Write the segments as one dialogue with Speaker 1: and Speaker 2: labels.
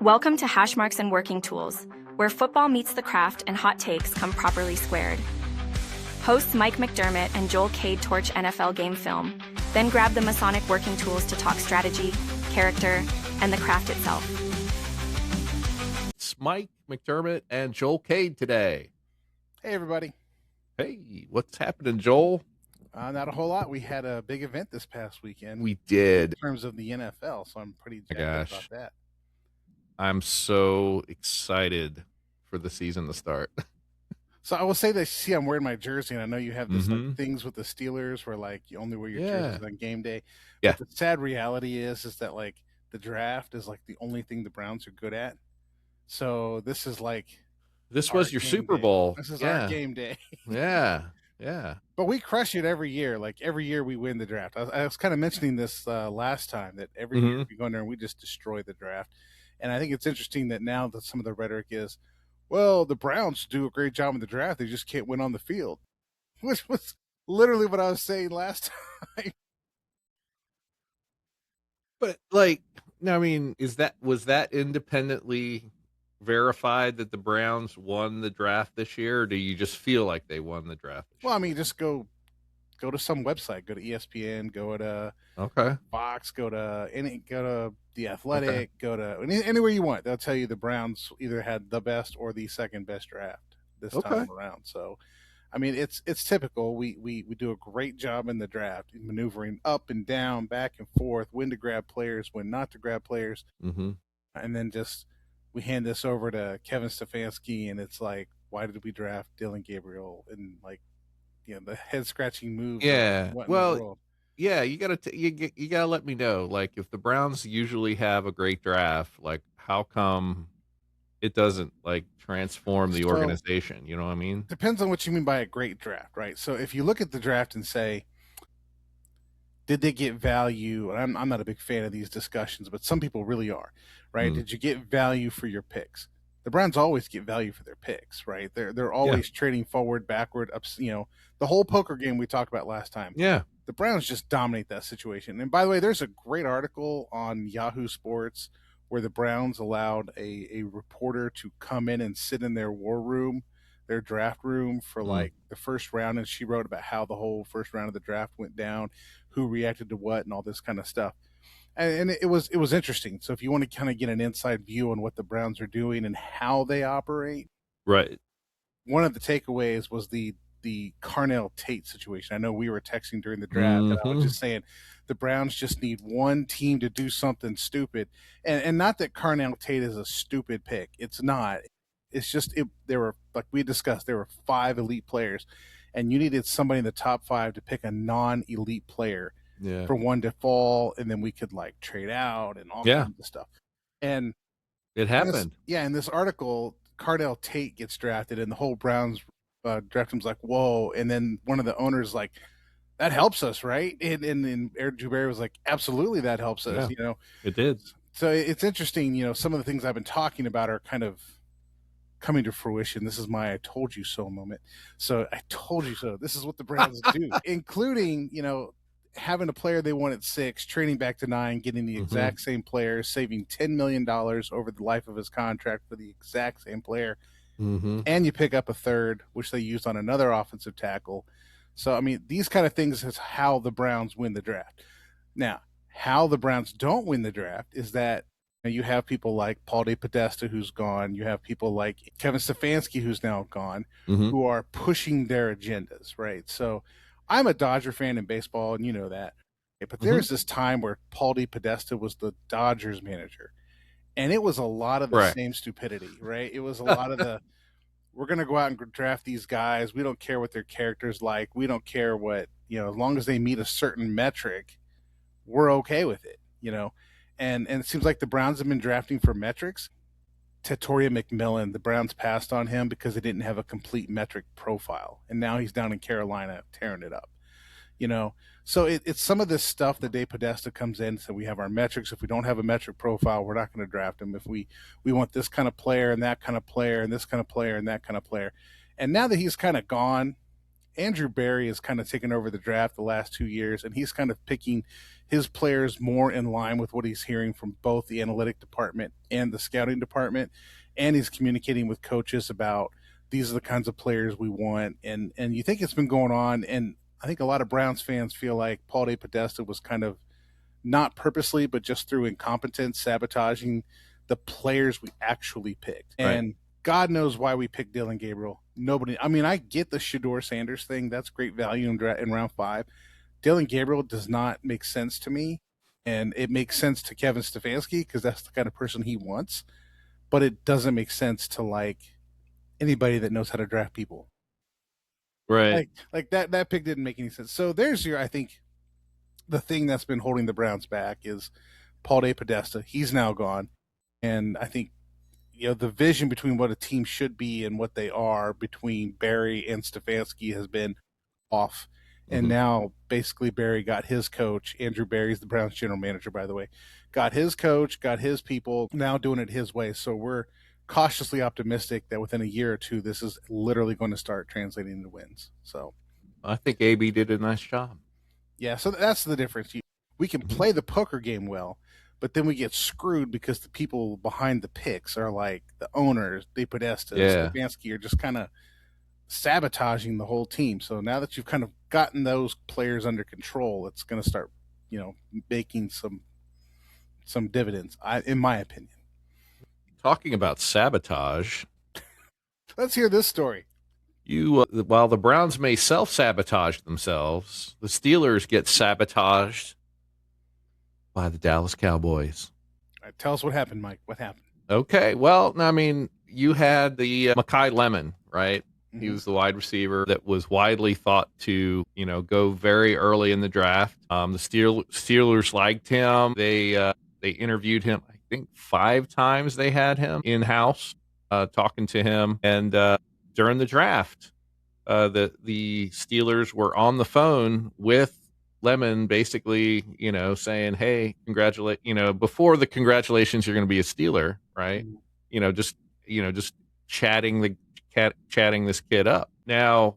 Speaker 1: Welcome to Hashmarks and Working Tools, where football meets the craft and hot takes come properly squared. Hosts Mike McDermott and Joel Cade torch NFL game film, then grab the Masonic working tools to talk strategy, character, and the craft itself.
Speaker 2: It's Mike McDermott and Joel Cade today.
Speaker 3: Hey, everybody.
Speaker 2: Hey, what's happening, Joel?
Speaker 3: Not a whole lot. We had a big event this past weekend.
Speaker 2: We did.
Speaker 3: In terms of the NFL, so I'm pretty jacked about that.
Speaker 2: I'm so excited for the season to start.
Speaker 3: So I will say that, see, I'm wearing my jersey, and I know you have this like, things with the Steelers where like you only wear your jerseys on game day.
Speaker 2: Yeah.
Speaker 3: But the sad reality is that like the draft is like the only thing the Browns are good at. So this is like
Speaker 2: this was your Super Bowl.
Speaker 3: This is our game day.
Speaker 2: Yeah.
Speaker 3: But we crush it every year. Like every year we win the draft. I was kind of mentioning this last time that every year we go in there and we just destroy the draft. And I think it's interesting that now that some of the rhetoric is, well, the Browns do a great job in the draft. They just can't win on the field, which was literally what I was saying last time.
Speaker 2: But like, I mean, was that independently verified that the Browns won the draft this year, or do you just feel like they won the draft this year?
Speaker 3: Well, I mean, just go to some website, go to ESPN, go to Fox, go to The Athletic, go to anywhere you want. They'll tell you the Browns either had the best or the second best draft this time around. So, I mean, it's typical. We do a great job in the draft, maneuvering up and down, back and forth, when to grab players, when not to grab players, and then just we hand this over to Kevin Stefanski, and it's like, why did we draft Dylan Gabriel? And like, you know, the head scratching move.
Speaker 2: Yeah. Well, yeah, you gotta let me know. Like, if the Browns usually have a great draft, like, how come it doesn't like transform the organization? You know what I mean?
Speaker 3: Depends on what you mean by a great draft, right? So if you look at the draft and say, did they get value? And I'm not a big fan of these discussions, but some people really are, right? Did you get value for your picks? The Browns always get value for their picks, right? They're always trading forward, backward, up. You know, the whole poker game we talked about last time.
Speaker 2: Yeah,
Speaker 3: the Browns just dominate that situation. And by the way, there's a great article on Yahoo Sports where the Browns allowed a reporter to come in and sit in their war room, their draft room for like the first round, and she wrote about how the whole first round of the draft went down, who reacted to what, and all this kind of stuff. And it was interesting. So if you want to kind of get an inside view on what the Browns are doing and how they operate,
Speaker 2: right.
Speaker 3: One of the takeaways was the Carnell Tate situation. I know we were texting during the draft, and I was just saying the Browns just need one team to do something stupid, and not that Carnell Tate is a stupid pick. It's not. It's just there were, like we discussed, there were 5 elite players, and you needed somebody in the top 5 to pick a non-elite player.
Speaker 2: Yeah.
Speaker 3: For one to fall, and then we could like trade out and all kinds of stuff. And
Speaker 2: it happened.
Speaker 3: In this article, Cardell Tate gets drafted, and the whole Browns draft team's like, whoa. And then one of the owners like, that helps us, right? And Eric Dewberry was like, absolutely, that helps us.
Speaker 2: Yeah,
Speaker 3: you know,
Speaker 2: it did.
Speaker 3: So it's interesting. You know, some of the things I've been talking about are kind of coming to fruition. This is my "I told you so" moment. So I told you so. This is what the Browns do, including, you know, having a player they won at 6, trading back to 9, getting the exact same player, saving $10 million over the life of his contract for the exact same player. And you pick up a third, which they used on another offensive tackle. So, I mean, these kind of things is how the Browns win the draft. Now, how the Browns don't win the draft is that you have people like Paul DePodesta, who's gone. You have people like Kevin Stefanski, who's now gone, who are pushing their agendas, right? So, I'm a Dodger fan in baseball, and you know that. But there's this time where Paul DePodesta was the Dodgers manager, and it was a lot of the same stupidity, right? It was a lot of the, we're going to go out and draft these guys. We don't care what their character's like. We don't care what, you know, as long as they meet a certain metric, we're okay with it, you know? And it seems like the Browns have been drafting for metrics. Tatoria McMillan, the Browns passed on him because they didn't have a complete metric profile. And now he's down in Carolina tearing it up, you know? So it's some of this stuff that DePodesta comes in. So we have our metrics. If we don't have a metric profile, we're not going to draft him. If we want this kind of player and that kind of player and this kind of player and that kind of player. And now that he's kind of gone, Andrew Berry has kind of taken over the draft the last 2 years, and he's kind of picking his players more in line with what he's hearing from both the analytic department and the scouting department, and he's communicating with coaches about these are the kinds of players we want. And you think it's been going on, and I think a lot of Browns fans feel like Paul DePodesta was kind of not purposely, but just through incompetence, sabotaging the players we actually picked.
Speaker 2: Right.
Speaker 3: And God knows why we picked Dylan Gabriel. Nobody. I mean, I get the Shador Sanders thing. That's great value in round 5. Dylan Gabriel does not make sense to me, and it makes sense to Kevin Stefanski because that's the kind of person he wants. But it doesn't make sense to like anybody that knows how to draft people.
Speaker 2: Right.
Speaker 3: Like that pick didn't make any sense. So there's I think the thing that's been holding the Browns back is Paul DePodesta. He's now gone, and I think the vision between what a team should be and what they are between Barry and Stefanski has been off. And now basically Barry got his coach. Andrew Barry's the Browns general manager, by the way. Got his coach, got his people, now doing it his way. So we're cautiously optimistic that within a year or two, this is literally going to start translating into wins. So
Speaker 2: I think AB did a nice job.
Speaker 3: Yeah, so that's the difference. We can play the poker game well, but then we get screwed because the people behind the picks are like the owners, DePodesta, Stefanski, are just kind of sabotaging the whole team. So now that you've kind of gotten those players under control, it's going to start, making some dividends, in my opinion.
Speaker 2: Talking about sabotage,
Speaker 3: let's hear this story.
Speaker 2: While the Browns may self-sabotage themselves, the Steelers get sabotaged by the Dallas Cowboys.
Speaker 3: All right, tell us what happened, Mike. What happened?
Speaker 2: Okay, well, I mean, you had the Mekhi Lemon, right? Mm-hmm. He was the wide receiver that was widely thought to, go very early in the draft. The Steelers liked him. They interviewed him, I think 5 times. They had him in-house talking to him. And during the draft, the Steelers were on the phone with Lemon, basically, saying, "Hey, congratulate, before the congratulations, you're going to be a Steeler, right?" Mm-hmm. Just chatting this kid up. Now,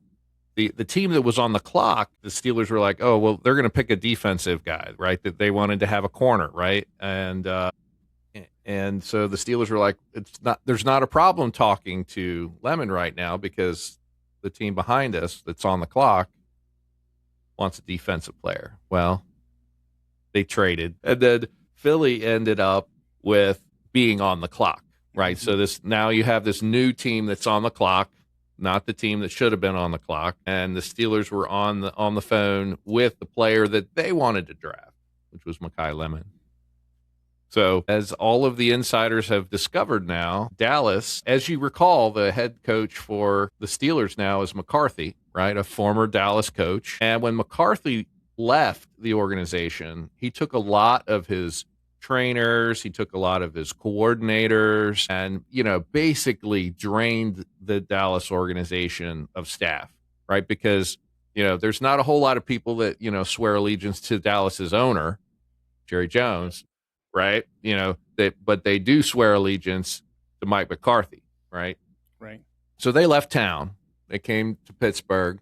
Speaker 2: the team that was on the clock, the Steelers were like, "Oh, well, they're going to pick a defensive guy, right? That they wanted to have a corner, right?" And so the Steelers were like, there's not a problem talking to Lemon right now because the team behind us that's on the clock wants a defensive player. Well, they traded, and then Philly ended up with being on the clock, right? Mm-hmm. So now you have this new team that's on the clock, not the team that should have been on the clock, and the Steelers were on the phone with the player that they wanted to draft, which was Mekhi Lemon. So as all of the insiders have discovered now, Dallas, as you recall, the head coach for the Steelers now is McCarthy, right? A former Dallas coach. And when McCarthy left the organization, he took a lot of his trainers, he took a lot of his coordinators, and, basically drained the Dallas organization of staff, right? Because, there's not a whole lot of people that, swear allegiance to Dallas's owner, Jerry Jones. Right. But they do swear allegiance to Mike McCarthy. Right.
Speaker 3: Right.
Speaker 2: So they left town. They came to Pittsburgh.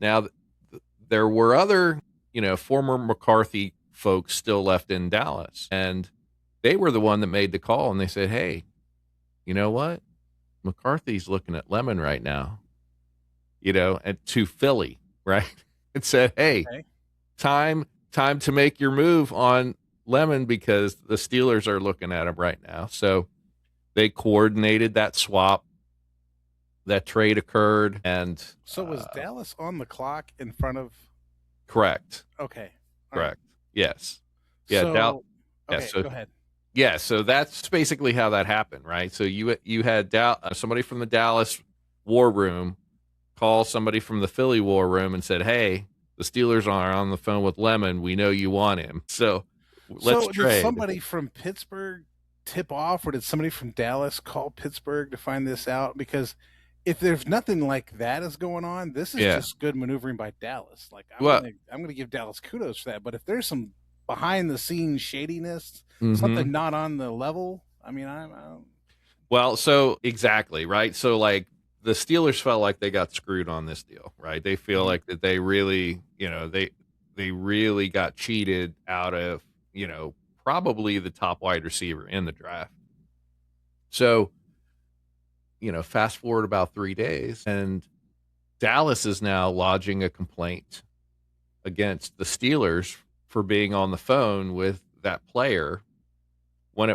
Speaker 2: Now, there were other, former McCarthy folks still left in Dallas. And they were the one that made the call. And they said, "Hey, you know what? McCarthy's looking at Lemon right now, and to Philly." Right. And said, "Hey, okay. time to make your move on Lemon because the Steelers are looking at him right now." So they coordinated that swap. That trade occurred, and
Speaker 3: so was Dallas on the clock in front of?
Speaker 2: Correct.
Speaker 3: Okay.
Speaker 2: Correct. Right. Yes. Yeah.
Speaker 3: So, okay, so go ahead.
Speaker 2: Yeah. So that's basically how that happened, right? So you had somebody from the Dallas war room call somebody from the Philly war room and said, "Hey, the Steelers are on the phone with Lemon. We know you want him. So let's trade."
Speaker 3: Did somebody from Pittsburgh tip off, or did somebody from Dallas call Pittsburgh to find this out? Because if there's nothing like that is going on, this is just good maneuvering by Dallas. Like I'm going to give Dallas kudos for that. But if there's some behind the scenes shadiness, something not on the level, I mean, I don't...
Speaker 2: Well, so exactly right. So like the Steelers felt like they got screwed on this deal, right? They feel like that they really, they they really got cheated out of, probably the top wide receiver in the draft. So, fast forward about 3 days, and Dallas is now lodging a complaint against the Steelers for being on the phone with that player when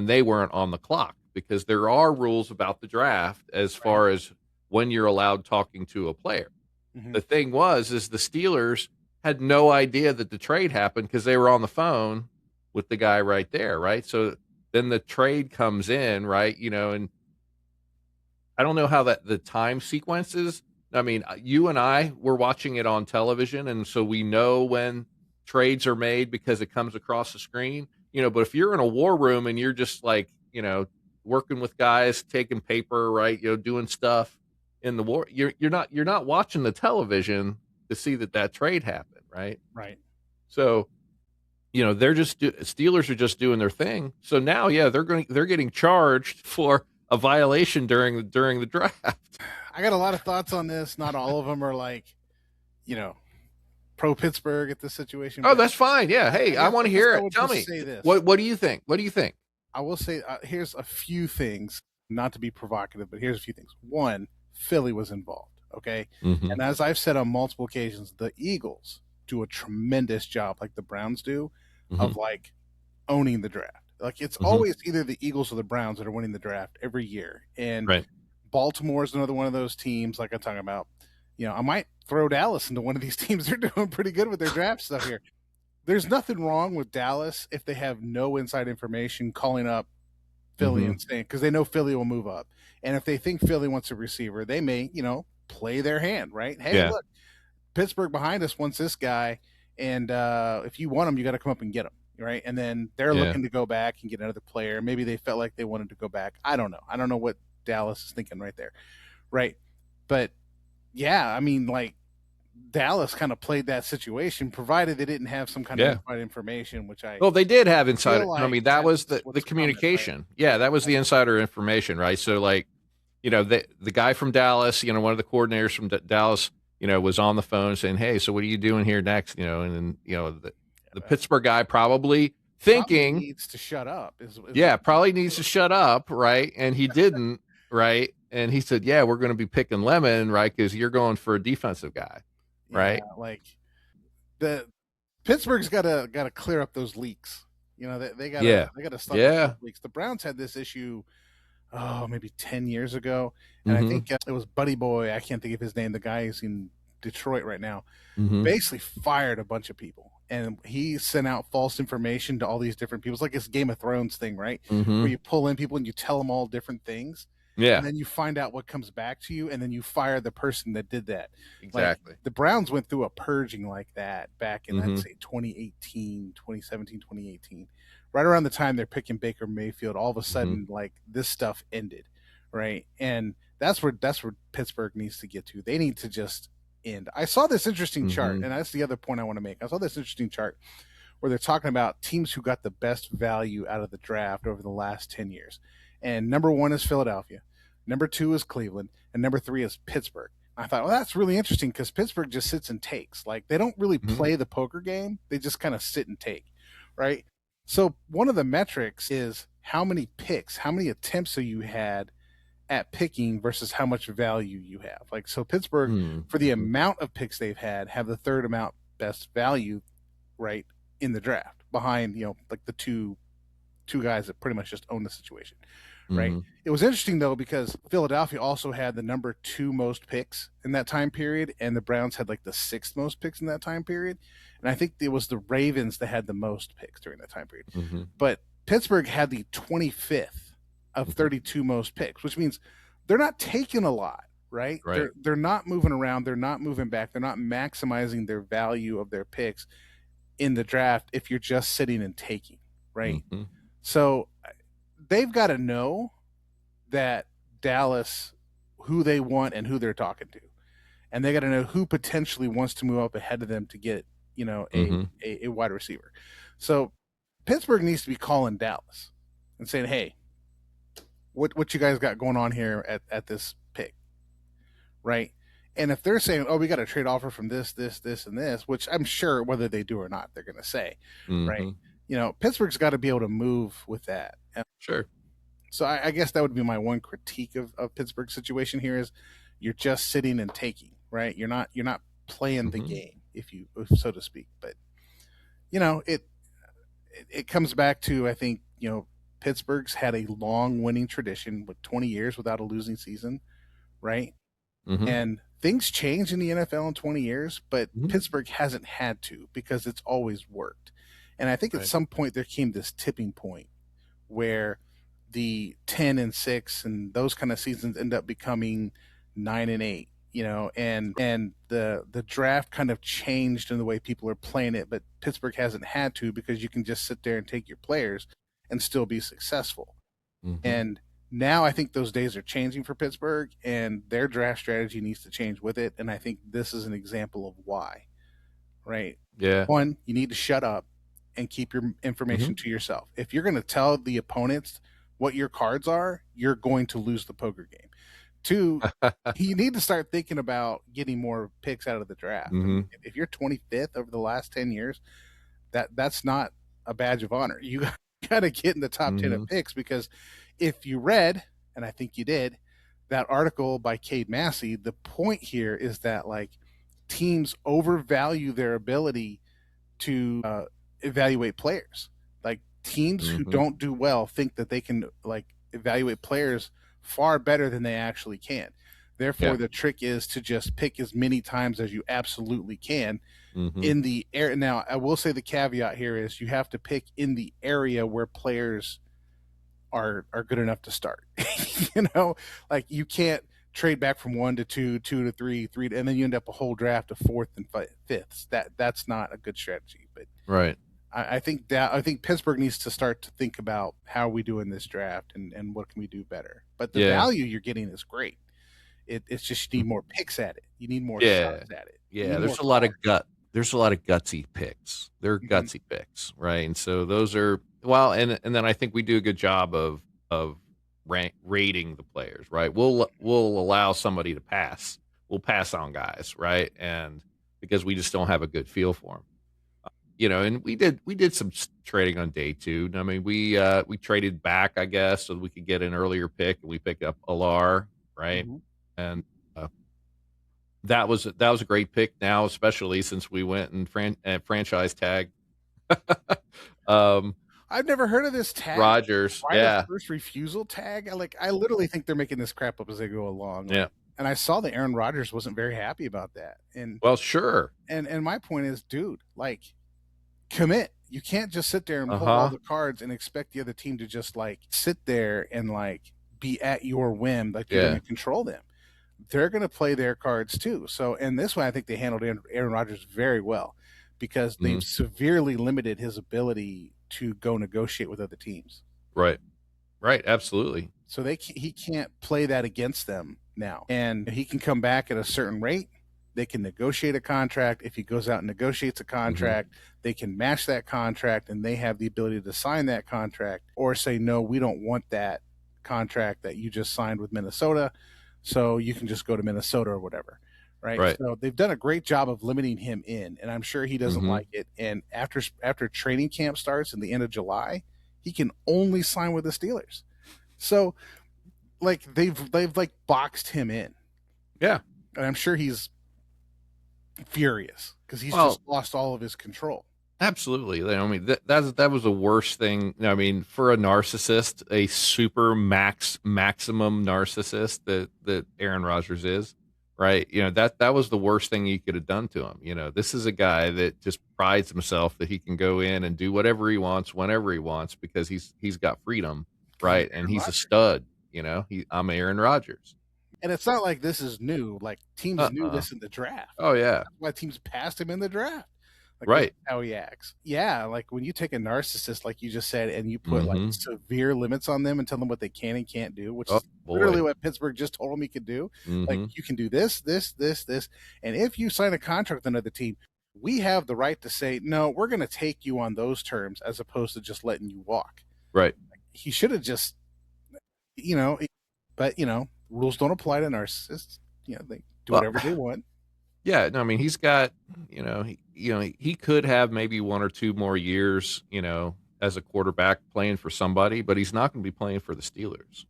Speaker 2: they weren't on the clock, because there are rules about the draft as far as when you're allowed talking to a player. The thing is the Steelers had no idea that the trade happened because they were on the phone with the guy right there, right? So then the trade comes in, right? And I don't know how the time sequence is. I mean, you and I were watching it on television, and so we know when trades are made because it comes across the screen. But if you're in a war room and you're just like, working with guys, taking paper, right? Doing stuff in the war, you're not watching the television to see that trade happened, right?
Speaker 3: Right.
Speaker 2: So, Steelers are just doing their thing. So now, they're getting charged for a violation during the draft.
Speaker 3: I got a lot of thoughts on this. Not all of them are like, pro Pittsburgh at this situation.
Speaker 2: Oh, that's fine. Yeah. Hey, I want to hear it. Tell me. What do you think? What do you think?
Speaker 3: I will say, here's a few things, not to be provocative, but here's a few things. One, Philly was involved. Okay.
Speaker 2: Mm-hmm.
Speaker 3: And as I've said on multiple occasions, the Eagles do a tremendous job, like the Browns do, of like owning the draft. Like it's always either the Eagles or the Browns that are winning the draft every year. And Baltimore is another one of those teams, like I'm talking about. I might throw Dallas into one of these teams. They're doing pretty good with their draft stuff here. There's nothing wrong with Dallas if they have no inside information calling up Philly and saying, because they know Philly will move up. And if they think Philly wants a receiver, they may, play their hand, right? Hey, look, Pittsburgh behind us wants this guy. And if you want him, you got to come up and get him. Right. And then they're looking to go back and get another player. Maybe they felt like they wanted to go back. I don't know. I don't know what Dallas is thinking right there. Right. But yeah, I mean, like Dallas kind of played that situation, provided they didn't have some kind of inside information, which
Speaker 2: they did have insider. I mean, that was the communication. Right? Yeah, that was the insider information, right? So, like, the guy from Dallas, one of the coordinators from Dallas, was on the phone saying, "Hey, so what are you doing here next?" And then, the Pittsburgh guy probably thinking
Speaker 3: needs to shut up.
Speaker 2: Probably needs to shut up, right? And he didn't, right? And he said, "Yeah, we're going to be picking lemon, right? Because you're going for a defensive guy, right?"
Speaker 3: Like the Pittsburgh's got to clear up those leaks. They got to stop those leaks. The Browns had this issue, maybe 10 years ago, and I think it was Buddy Boy. I can't think of his name. The guy who's in Detroit right now, basically fired a bunch of people. And he sent out false information to all these different people. It's like this Game of Thrones thing, right? Where you pull in people and you tell them all different things.
Speaker 2: Yeah.
Speaker 3: And then you find out what comes back to you, and then you fire the person that did that.
Speaker 2: Exactly.
Speaker 3: Like, the Browns went through a purging like that back in, I'd say, 2017, 2018. Right around the time they're picking Baker Mayfield, all of a sudden, like, this stuff ended, right? And that's where Pittsburgh needs to get to. They need to just end. I saw this interesting chart, and that's the other point I want to make. I saw this interesting chart where they're talking about teams who got the best value out of the draft over the last 10 years. And number 1 is Philadelphia. Number 2 is Cleveland. And number 3 is Pittsburgh. I thought, well, that's really interesting because Pittsburgh just sits and takes. Like, they don't really play the poker game. They just kind of sit and take, right? So one of the metrics is how many picks, how many attempts have you had at picking versus how much value you have. Like, so Pittsburgh, for the amount of picks they've had, have the third amount best value, right, in the draft behind, like the two guys that pretty much just own the situation. Right. It was interesting though, because Philadelphia also had the number 2 most picks in that time period, and the Browns had like the 6th most picks in that time period. And I think it was the Ravens that had the most picks during that time period. But Pittsburgh had the 25th of 32 most picks, which means they're not taking a lot, right? They're not moving around, they're not moving back, they're not maximizing their value of their picks in the draft if you're just sitting and taking, right? So they've got to know that Dallas, who they want and who they're talking to. And they got to know who potentially wants to move up ahead of them to get, a wide receiver. So Pittsburgh needs to be calling Dallas and saying, hey, what you guys got going on here at this pick, right? And if they're saying, "Oh, we got a trade offer from this, and this," which I'm sure whether they do or not, they're going to say, right? Pittsburgh's got to be able to move with that.
Speaker 2: Sure.
Speaker 3: So I guess that would be my one critique of Pittsburgh's situation here is you're just sitting and taking, right? You're not playing the game, if so to speak. But it comes back to, I think, Pittsburgh's had a long winning tradition with 20 years without a losing season, right? And things change in the NFL in 20 years, but Pittsburgh hasn't had to because it's always worked. And I think at some point there came this tipping point where the 10-6 and those kind of seasons end up becoming 9-8, and the draft kind of changed in the way people are playing it, but Pittsburgh hasn't had to because you can just sit there and take your players and still be successful. And now I think those days are changing for Pittsburgh, and their draft strategy needs to change with it. And I think this is an example of why, right?
Speaker 2: Yeah.
Speaker 3: One, you need to shut up and keep your information to yourself. If you're going to tell the opponents what your cards are, you're going to lose the poker game. Two, you need to start thinking about getting more picks out of the draft. If you're 25th over the last 10 years, that's not a badge of honor. You got to get in the top 10 of picks, because if you read, and I think you did, that article by Cade Massey, the point here is that teams overvalue their ability to evaluate players. Like teams who don't do well think that they can evaluate players far better than they actually can. Therefore, the trick is to just pick as many times as you absolutely can in the area. Now, I will say the caveat here is you have to pick in the area where players are good enough to start. You can't trade back from 1 to 2, 2 to 3, 3 to, and then you end up a whole draft of 4th and 5th. That's not a good strategy. But I think Pittsburgh needs to start to think about how we do in this draft and what can we do better. But the value you're getting is great. It's just you need more picks at it. You need more shots at it.
Speaker 2: Yeah, there's a lot of gutsy picks. They're gutsy picks, right? And so those are and then I think we do a good job of rating the players, right? We'll allow somebody to pass. We'll pass on guys, right? And because we just don't have a good feel for them. And we did some trading on day 2. I mean, we traded back, I guess, so that we could get an earlier pick, and we picked up Alar, right? And that was a great pick. Now, especially since we went and franchise tag.
Speaker 3: I've never heard of this tag.
Speaker 2: Rodgers,
Speaker 3: first refusal tag. I literally think they're making this crap up as they go along. And I saw that Aaron Rodgers wasn't very happy about that. And
Speaker 2: sure.
Speaker 3: And my point is, dude, commit. You can't just sit there and pull all the cards and expect the other team to just sit there and be at your whim, you're going to control them. They're going to play their cards too. So, and this way, I think they handled Aaron Rodgers very well, because they've severely limited his ability to go negotiate with other teams.
Speaker 2: Right. Absolutely.
Speaker 3: So he can't play that against them now, and he can come back at a certain rate. They can negotiate a contract. If he goes out and negotiates a contract, they can match that contract, and they have the ability to sign that contract or say, no, we don't want that contract that you just signed with Minnesota, so you can just go to Minnesota or whatever. Right. So they've done a great job of limiting him in, and I'm sure he doesn't like it. And after training camp starts in the end of July, he can only sign with the Steelers. So they've boxed him in.
Speaker 2: Yeah.
Speaker 3: And I'm sure he's furious because he's just lost all of his control.
Speaker 2: Absolutely. I mean, that was the worst thing. I mean, for a narcissist, a super maximum narcissist that Aaron Rodgers is, right? That was the worst thing you could have done to him. This is a guy that just prides himself that he can go in and do whatever he wants, whenever he wants, because he's got freedom, right? And he's a stud. I'm Aaron Rodgers.
Speaker 3: And it's not like this is new. Teams knew this in the draft.
Speaker 2: Oh yeah,
Speaker 3: that's why teams passed him in the draft.
Speaker 2: Right.
Speaker 3: How he acts. Yeah, when you take a narcissist, like you just said, and you put severe limits on them and tell them what they can and can't do, which is literally what Pittsburgh just told him he could do. You can do this, this, this, this, and if you sign a contract with another team, we have the right to say no. We're going to take you on those terms, as opposed to just letting you walk.
Speaker 2: Right.
Speaker 3: He should have just, but rules don't apply to narcissists. do whatever they want.
Speaker 2: Yeah, no, I mean he's got, he could have maybe 1 or 2 more years, as a quarterback playing for somebody, but he's not going to be playing for the Steelers.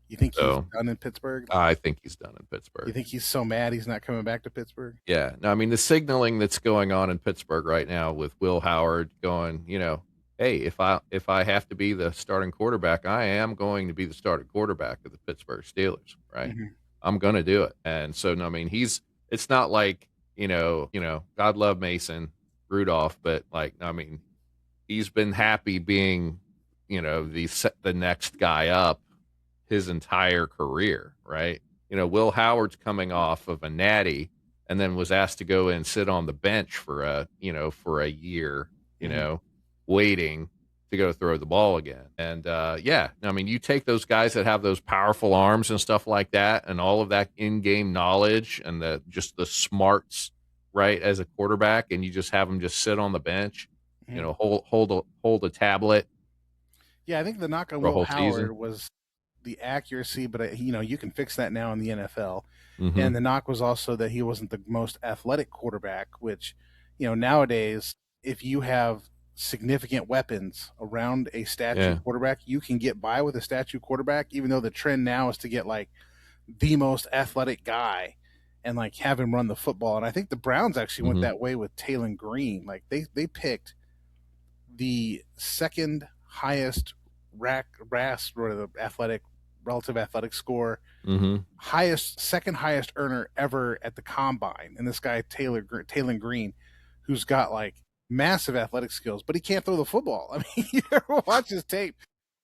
Speaker 3: You think he's
Speaker 2: So
Speaker 3: done in Pittsburgh?
Speaker 2: I think he's done in Pittsburgh.
Speaker 3: You think he's so mad he's not coming back to Pittsburgh?
Speaker 2: Yeah, no, I mean the signaling that's going on in Pittsburgh right now with Will Howard going, hey, if I have to be the starting quarterback, I am going to be the starting quarterback of the Pittsburgh Steelers, right?
Speaker 3: Mm-hmm.
Speaker 2: I'm going to do it. And so, no, I mean, it's not like, God love Mason Rudolph, but like, I mean, he's been happy being, the next guy up his entire career, right? Will Howard's coming off of a natty and then was asked to go and sit on the bench for a year, waiting to go throw the ball again. And I mean, you take those guys that have those powerful arms and stuff like that, and all of that in-game knowledge and the smarts, right, as a quarterback, and you just have them just sit on the bench, hold a tablet.
Speaker 3: Yeah, I think the knock on Will Howard was the accuracy, but you can fix that now in the NFL.
Speaker 2: Mm-hmm.
Speaker 3: And the knock was also that he wasn't the most athletic quarterback, which, nowadays, if you have significant weapons around a statue quarterback, you can get by with a statue quarterback, even though the trend now is to get like the most athletic guy and like have him run the football. And I think the Browns actually went that way with Taylor Green. Like they picked the second highest relative athletic score, second highest earner ever at the combine. And this guy, Taylor Green, who's got like massive athletic skills, but he can't throw the football. I mean, you ever watch his tape?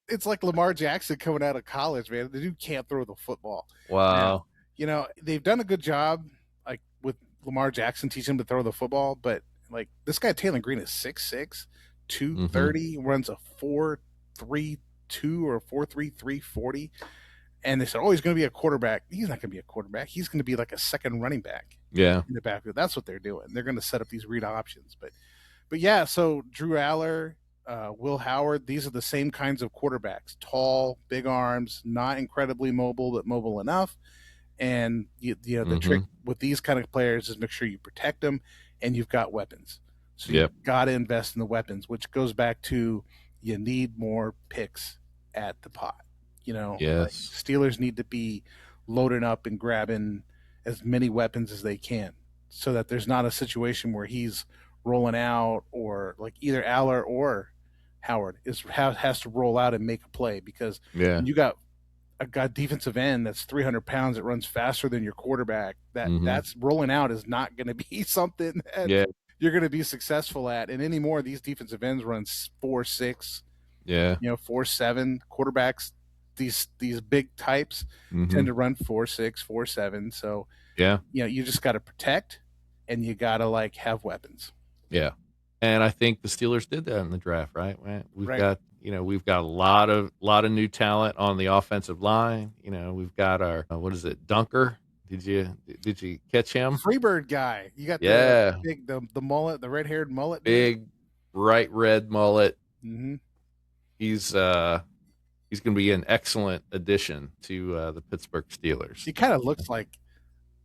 Speaker 3: It's like Lamar Jackson coming out of college, man. The dude can't throw the football.
Speaker 2: Wow.
Speaker 3: Now, they've done a good job, like with Lamar Jackson teaching him to throw the football, but like this guy, Taylor Green, is 6'6", 230, runs a 4.32 or 4.33 40. And they said, oh, he's going to be a quarterback. He's not going to be a quarterback. He's going to be like a second running back.
Speaker 2: Yeah.
Speaker 3: In the backfield. That's what they're doing. They're going to set up these read options. But yeah, so Drew Aller, Will Howard, these are the same kinds of quarterbacks. Tall, big arms, not incredibly mobile, but mobile enough. And the trick with these kind of players is make sure you protect them and you've got weapons. So you've got to invest in the weapons, which goes back to you need more picks at the pot. Like Steelers need to be loading up and grabbing as many weapons as they can so that there's not a situation where he's rolling out or like either Aller or Howard has to roll out and make a play because you got a defensive end that's 300 pounds that runs faster than your quarterback. That's rolling out is not going to be something that you're going to be successful at. And anymore, these defensive ends run 4.6, 4.7. Quarterbacks, these big types tend to run 4.6, 4.7. So you just got to protect and you got to like have weapons.
Speaker 2: Yeah. And I think the Steelers did that in the draft, right? We've got a lot of new talent on the offensive line. We've got our Dunker. Did you catch him?
Speaker 3: Freebird guy. You got the mullet, the red-haired mullet.
Speaker 2: Big bright red mullet.
Speaker 3: Mm-hmm.
Speaker 2: He's going to be an excellent addition to the Pittsburgh Steelers.
Speaker 3: He kind of looks like,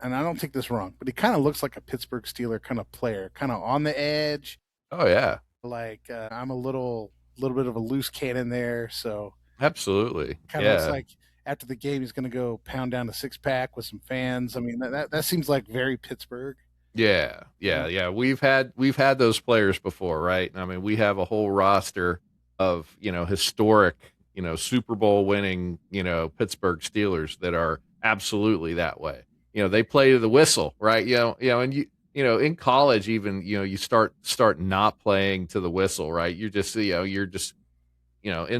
Speaker 3: and I don't take this wrong, but he kind of looks like a Pittsburgh Steeler kind of player, kind of on the edge.
Speaker 2: Oh yeah.
Speaker 3: Like I'm a little bit of a loose cannon there, so
Speaker 2: absolutely.
Speaker 3: Kind of looks like after the game he's going to go pound down a 6-pack with some fans. I mean that seems like very Pittsburgh.
Speaker 2: Yeah. We've had those players before, right? I mean, we have a whole roster of historic, Super Bowl winning, Pittsburgh Steelers that are absolutely that way. They play to the whistle, right? And in college, even, you start not playing to the whistle, right? You're just, in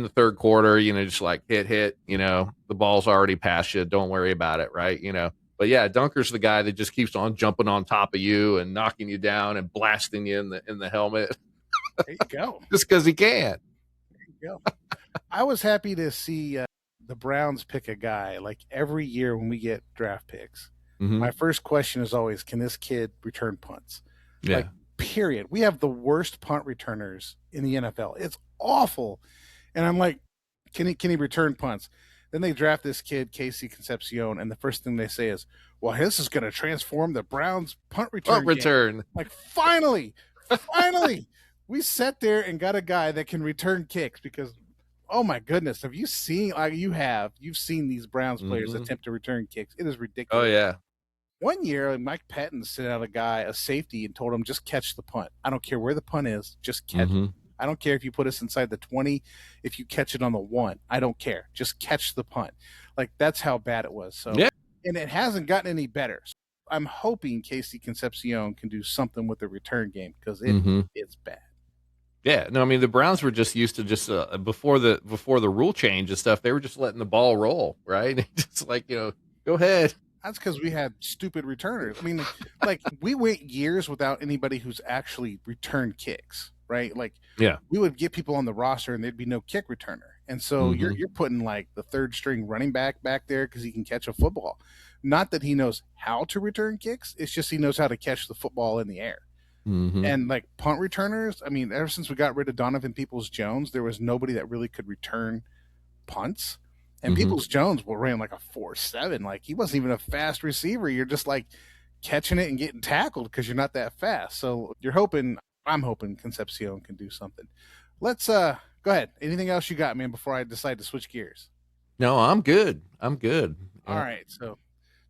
Speaker 2: the third quarter, just like hit, the ball's already past you. Don't worry about it, right? But yeah, Dunker's the guy that just keeps on jumping on top of you and knocking you down and blasting you in the helmet.
Speaker 3: There you go.
Speaker 2: Just because he can.
Speaker 3: There you go. I was happy to see the Browns pick a guy. Like every year when we get draft picks, my first question is always, can this kid return punts?
Speaker 2: Yeah.
Speaker 3: Like, period. We have the worst punt returners in the NFL. It's awful. And I'm like, can he return punts? Then they draft this kid, Casey Concepcion, and the first thing they say is, well, this is going to transform the Browns punt return.
Speaker 2: Punt return.
Speaker 3: Game. Like, finally, we sat there and got a guy that can return kicks because, oh my goodness, have you seen? You've seen these Browns players attempt to return kicks. It is ridiculous.
Speaker 2: Oh yeah.
Speaker 3: One year, Mike Patton sent out a safety, and told him, just catch the punt. I don't care where the punt is, just catch it. I don't care if you put us inside the 20, if you catch it on the 1. I don't care. Just catch the punt. Like, that's how bad it was. So, yeah. And it hasn't gotten any better. So I'm hoping Casey Concepcion can do something with the return game because it's bad.
Speaker 2: Yeah, no, I mean the Browns were just used to just before the rule change and stuff. They were just letting the ball roll, right? Just like, go ahead.
Speaker 3: That's because we had stupid returners. I mean, like we went years without anybody who's actually returned kicks, right? Like,
Speaker 2: yeah,
Speaker 3: we would get people on the roster and there'd be no kick returner, and so you're putting like the third string running back there because he can catch a football. Not that he knows how to return kicks; it's just he knows how to catch the football in the air. And like punt returners, I mean, ever since we got rid of Donovan Peoples-Jones, there was nobody that really could return punts. And Peoples-Jones ran like a 4.7. Like, he wasn't even a fast receiver. You're just like catching it and getting tackled because you're not that fast. So I'm hoping Concepcion can do something. Let's go ahead. Anything else you got, man, before I decide to switch gears?
Speaker 2: No, I'm good. All
Speaker 3: right. So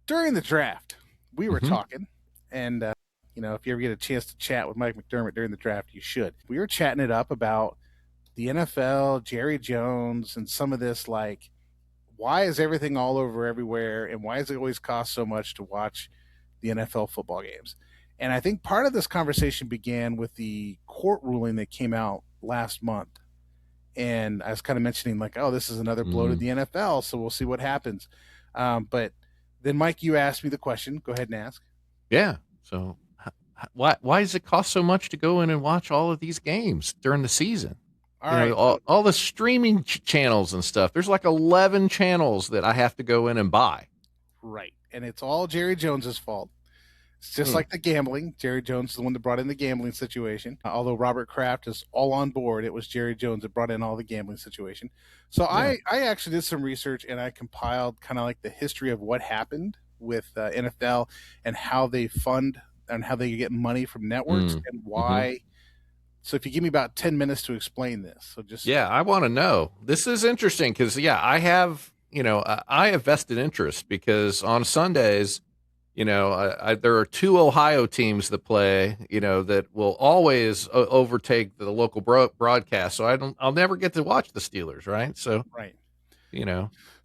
Speaker 3: during the draft, we were talking, and if you ever get a chance to chat with Mike McDermott during the draft, you should. We were chatting it up about the NFL, Jerry Jones, and some of this, like, why is everything all over everywhere, and why does it always cost so much to watch the NFL football games? And I think part of this conversation began with the court ruling that came out last month. And I was kind of mentioning, like, oh, this is another blow to the NFL, so we'll see what happens. But then, Mike, you asked me the question. Go ahead and ask.
Speaker 2: Yeah. So why does it cost so much to go in and watch all of these games during the season? All the streaming channels and stuff. There's like 11 channels that I have to go in and buy.
Speaker 3: Right. And it's all Jerry Jones's fault. It's just like the gambling. Jerry Jones is the one that brought in the gambling situation. Although Robert Kraft is all on board, it was Jerry Jones that brought in all the gambling situation. So I actually did some research, and I compiled kind of like the history of what happened with NFL and how they fund and how they get money from networks and why. So if you give me about 10 minutes to explain this.
Speaker 2: I want to know. This is interesting because, I have vested interest because on Sundays, there are 2 Ohio teams that play, that will always overtake the local broadcast. So I'll never get to watch the Steelers, right? So,
Speaker 3: right.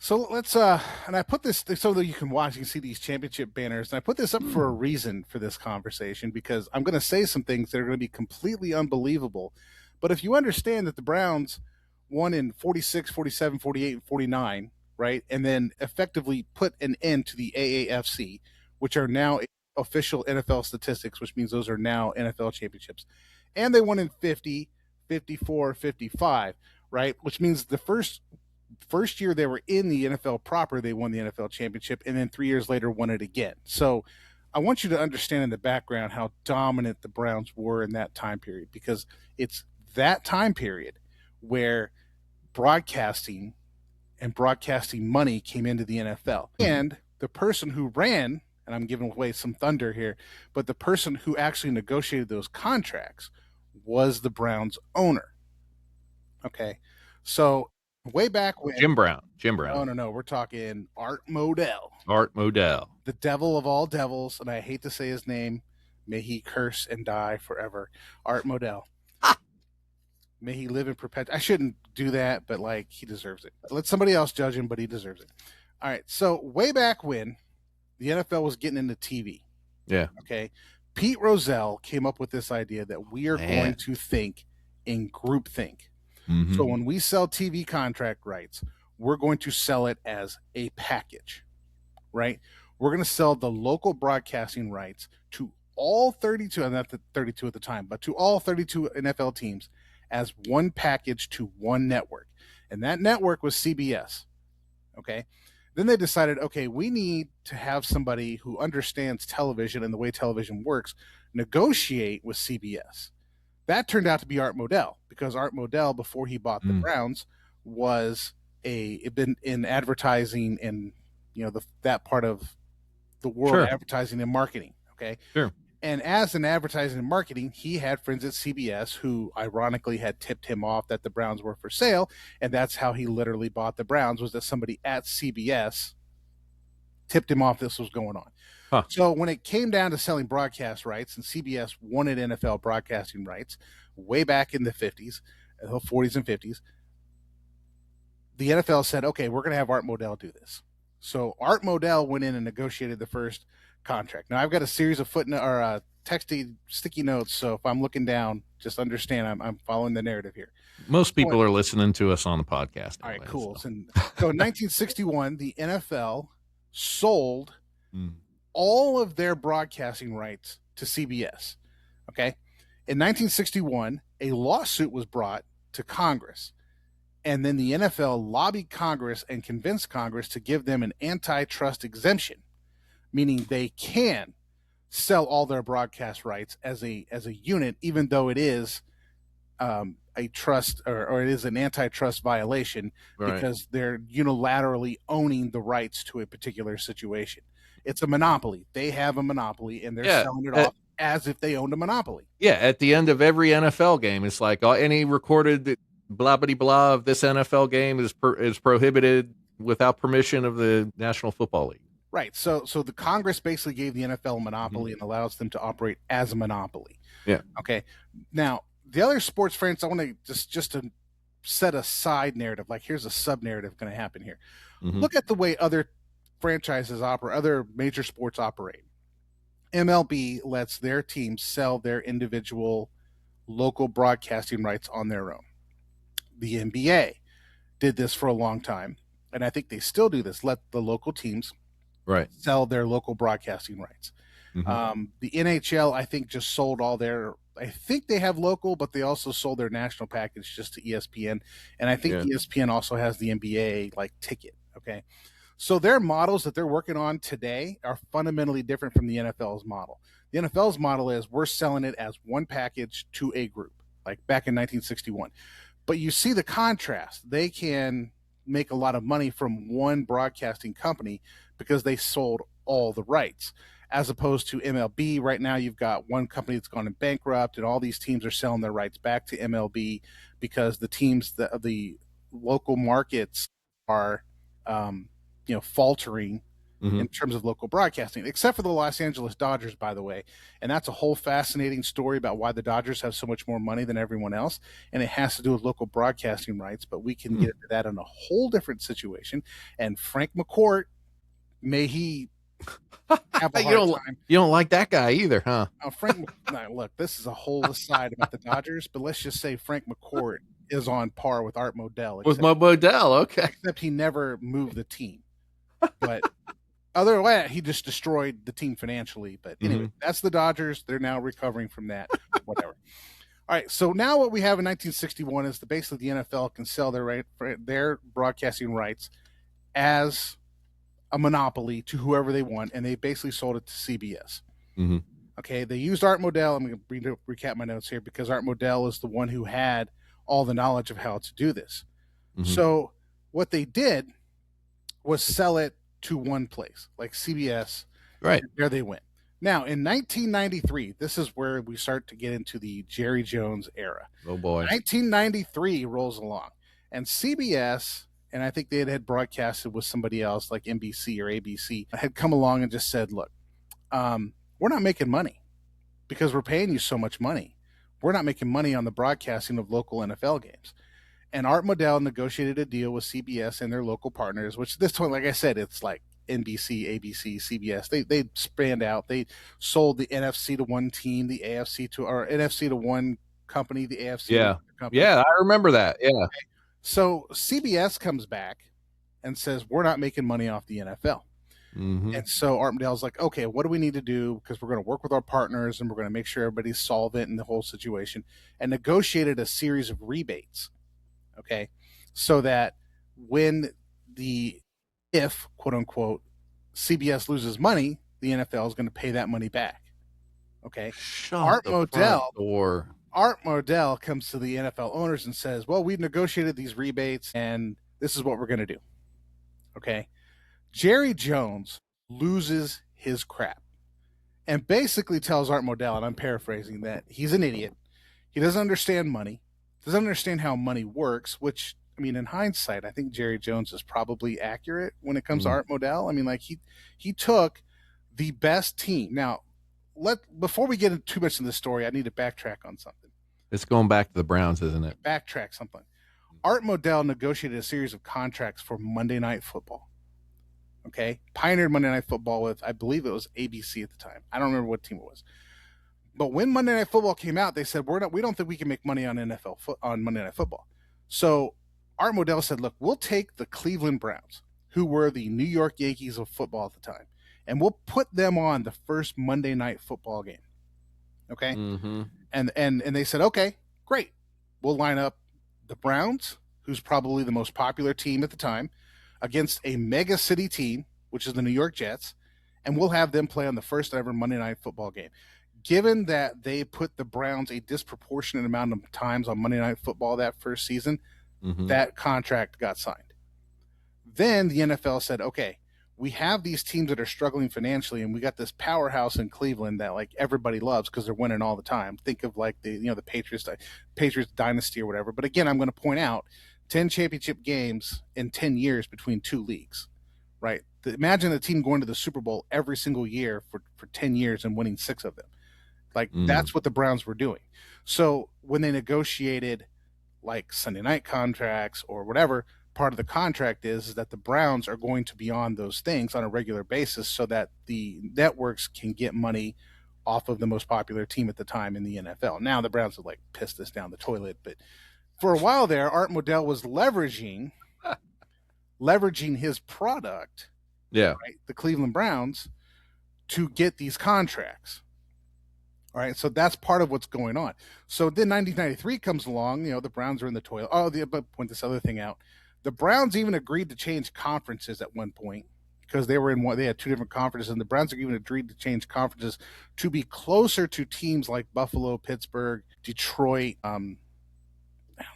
Speaker 2: So
Speaker 3: let's and I put this so that you can see these championship banners. And I put this up for a reason for this conversation, because I'm going to say some things that are going to be completely unbelievable. But if you understand that the Browns won in 46, 47, 48, and 49, right? And then effectively put an end to the AAFC, which are now official NFL statistics, which means those are now NFL championships. And they won in 50, 54, 55, right? Which means the first year they were in the NFL proper, they won the NFL championship, and then 3 years later won it again. So I want you to understand in the background how dominant the Browns were in that time period, because it's that time period where broadcasting and broadcasting money came into the NFL. And the person who ran, and I'm giving away some thunder here, but the person who actually negotiated those contracts was the Browns owner. Okay. So way back when
Speaker 2: Jim Brown.
Speaker 3: No. We're talking Art Modell. The devil of all devils, and I hate to say his name. May he curse and die forever. Art Modell. May he live in perpetuity. I shouldn't do that, but like, he deserves it. Let somebody else judge him, but he deserves it. All right. So way back when the NFL was getting into TV.
Speaker 2: Yeah.
Speaker 3: Okay. Pete Rozelle came up with this idea that we are going to think in groupthink. So when we sell TV contract rights, we're going to sell it as a package, right? We're going to sell the local broadcasting rights to all 32, and not the 32 at the time, but to all 32 NFL teams as one package to one network. And that network was CBS. Okay. Then they decided, okay, we need to have somebody who understands television and the way television works negotiate with CBS. That turned out to be Art Modell, because Art Modell, before he bought the Browns, was been in advertising and that part of the world of advertising and marketing. Okay.
Speaker 2: Sure.
Speaker 3: And as an advertising and marketing, he had friends at CBS who ironically had tipped him off that the Browns were for sale. And that's how he literally bought the Browns, was that somebody at CBS tipped him off this was going on.
Speaker 2: Huh.
Speaker 3: So when it came down to selling broadcast rights, and CBS wanted NFL broadcasting rights way back in the 50s, the 40s and 50s, the NFL said, okay, we're going to have Art Modell do this. So Art Modell went in and negotiated the first contract. Now I've got a series of footnote or texty sticky notes, so if I'm looking down, just understand I'm following the narrative here.
Speaker 2: Most people are listening to us on the podcast.
Speaker 3: All right, cool. So in 1961, the NFL sold all of their broadcasting rights to CBS. Okay. In 1961, a lawsuit was brought to Congress. And then the NFL lobbied Congress and convinced Congress to give them an antitrust exemption, meaning they can sell all their broadcast rights as a unit, even though it is a trust or it is an antitrust violation, because they're unilaterally owning the rights to a particular situation. It's a monopoly. They have a monopoly, and they're selling it off as if they owned a monopoly.
Speaker 2: Yeah, at the end of every NFL game, it's like any recorded blah blah blah of this NFL game is prohibited without permission of the National Football League.
Speaker 3: Right. So the Congress basically gave the NFL a monopoly and allows them to operate as a monopoly.
Speaker 2: Yeah.
Speaker 3: Okay. Now, the other sports franchise, I want to just to set a side narrative. Like, here's a sub narrative going to happen here. Look at the way other franchises operate, other major sports operate. MLB lets their teams sell their individual local broadcasting rights on their own. The NBA did this for a long time, and I think they still do this. Let the local teams sell their local broadcasting rights. The NHL, I think, just sold all their. I think they have local, but they also sold their national package just to ESPN, and I think ESPN also has the NBA ticket. Okay, so their models that they're working on today are fundamentally different from the NFL's model. The NFL's model is we're selling it as one package to a group, like back in 1961. But you see the contrast. They can make a lot of money from one broadcasting company because they sold all the rights, as opposed to MLB. Right now, you've got one company that's gone bankrupt, and all these teams are selling their rights back to MLB because the teams, the local markets are, faltering in terms of local broadcasting, except for the Los Angeles Dodgers, by the way. And that's a whole fascinating story about why the Dodgers have so much more money than everyone else. And it has to do with local broadcasting rights, but we can get into that in a whole different situation. And Frank McCourt, may he have a hard time.
Speaker 2: You don't like that guy either, huh?
Speaker 3: Frank, look, this is a whole aside about the Dodgers, but let's just say Frank McCourt is on par with Art Modell.
Speaker 2: With Modell, okay.
Speaker 3: Except he never moved the team. But other than that, he just destroyed the team financially. But anyway, that's the Dodgers. They're now recovering from that. Whatever. All right. So now what we have in 1961 is basically the NFL can sell their broadcasting rights as a monopoly to whoever they want, and they basically sold it to CBS. Okay. They used Art Modell. I'm going to recap my notes here because Art Modell is the one who had all the knowledge of how to do this. So what they did was sell it to one place, like CBS.
Speaker 2: Right.
Speaker 3: There they went. Now, in 1993, this is where we start to get into the Jerry Jones era.
Speaker 2: Oh, boy.
Speaker 3: 1993 rolls along, and CBS, and I think they had broadcasted with somebody else, like NBC or ABC, had come along and just said, look, we're not making money because we're paying you so much money. We're not making money on the broadcasting of local NFL games. And Art Modell negotiated a deal with CBS and their local partners, which this point, like I said, it's like NBC, ABC, CBS. They spanned out. They sold the NFC to one team, the NFC to NFC to one company, the AFC to another company.
Speaker 2: Yeah, I remember that. Yeah.
Speaker 3: Okay. So CBS comes back and says, we're not making money off the NFL. And so Art Modell's like, okay, what do we need to do? Because we're going to work with our partners and we're going to make sure everybody's solvent in the whole situation, and negotiated a series of rebates. Okay, so that when if quote unquote CBS loses money, the NFL is going to pay that money back. Okay, Art Modell comes to the NFL owners and says, well, we've negotiated these rebates and this is what we're going to do. Okay, Jerry Jones loses his crap and basically tells Art Modell, and I'm paraphrasing, that he's an idiot. He doesn't understand money, doesn't understand how money works, which, I mean, in hindsight, I think Jerry Jones is probably accurate when it comes to Art Modell. I mean, like he took the best team. Now, before we get too much in the story, I need to backtrack on something.
Speaker 2: It's going back to the Browns, isn't it?
Speaker 3: Backtrack something. Art Modell negotiated a series of contracts for Monday Night Football. Okay, pioneered Monday Night Football with, I believe it was ABC at the time. I don't remember what team it was. But when Monday Night Football came out, they said we don't think we can make money on on Monday Night Football. So Art Modell said, "Look, we'll take the Cleveland Browns, who were the New York Yankees of football at the time, and we'll put them on the first Monday Night Football game." Okay, and they said, "Okay, great. We'll line up the Browns, who's probably the most popular team at the time, against a mega city team, which is the New York Jets, and we'll have them play on the first ever Monday Night Football game." Given that they put the Browns a disproportionate amount of times on Monday Night Football that first season, that contract got signed. Then the NFL said, okay, we have these teams that are struggling financially, and we got this powerhouse in Cleveland that like everybody loves because they're winning all the time. Think of like the Patriots dynasty or whatever. But again, I'm going to point out 10 championship games in 10 years between two leagues, right? Imagine a team going to the Super Bowl every single year for 10 years and winning 6 of them. Like that's what the Browns were doing. So when they negotiated like Sunday night contracts or whatever, part of the contract is that the Browns are going to be on those things on a regular basis so that the networks can get money off of the most popular team at the time in the NFL. Now the Browns have like pissed this down the toilet, but for a while there, Art Modell was leveraging his product, right, the Cleveland Browns, to get these contracts. All right, so that's part of what's going on. So then 1993 comes along, the Browns are in the toilet. But point this other thing out. The Browns even agreed to change conferences at one point because they had 2 different conferences, and the Browns even agreed to change conferences to be closer to teams like Buffalo, Pittsburgh, Detroit. I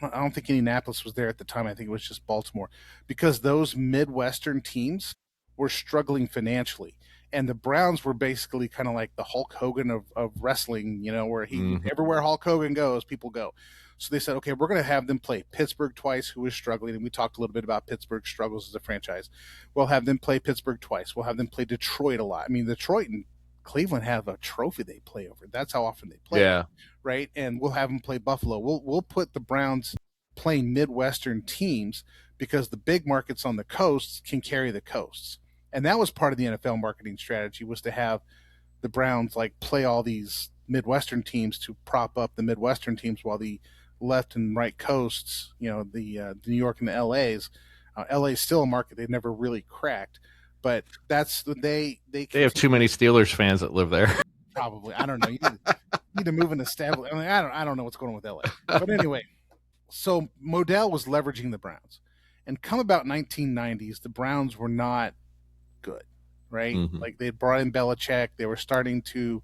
Speaker 3: don't think Indianapolis was there at the time. I think it was just Baltimore, because those Midwestern teams were struggling financially. And the Browns were basically kind of like the Hulk Hogan of wrestling, where everywhere Hulk Hogan goes, people go. So they said, okay, we're going to have them play Pittsburgh twice, who is struggling. And we talked a little bit about Pittsburgh's struggles as a franchise. We'll have them play Pittsburgh twice. We'll have them play Detroit a lot. I mean, Detroit and Cleveland have a trophy they play over. That's how often they play.
Speaker 2: Yeah.
Speaker 3: Right. And we'll have them play Buffalo. We'll put the Browns playing Midwestern teams because the big markets on the coasts can carry the coasts. And that was part of the NFL marketing strategy, was to have the Browns like play all these Midwestern teams to prop up the Midwestern teams, while the left and right coasts, the New York and the LA's, LA's still a market they've never really cracked. But that's they
Speaker 2: have too many Steelers fans that live there.
Speaker 3: Probably, I don't know. You need to move and establish. I mean, I don't know what's going on with LA. But anyway, so Modell was leveraging the Browns, and come about 1990s, the Browns were not good, right? Like they brought in Belichick, they were starting to,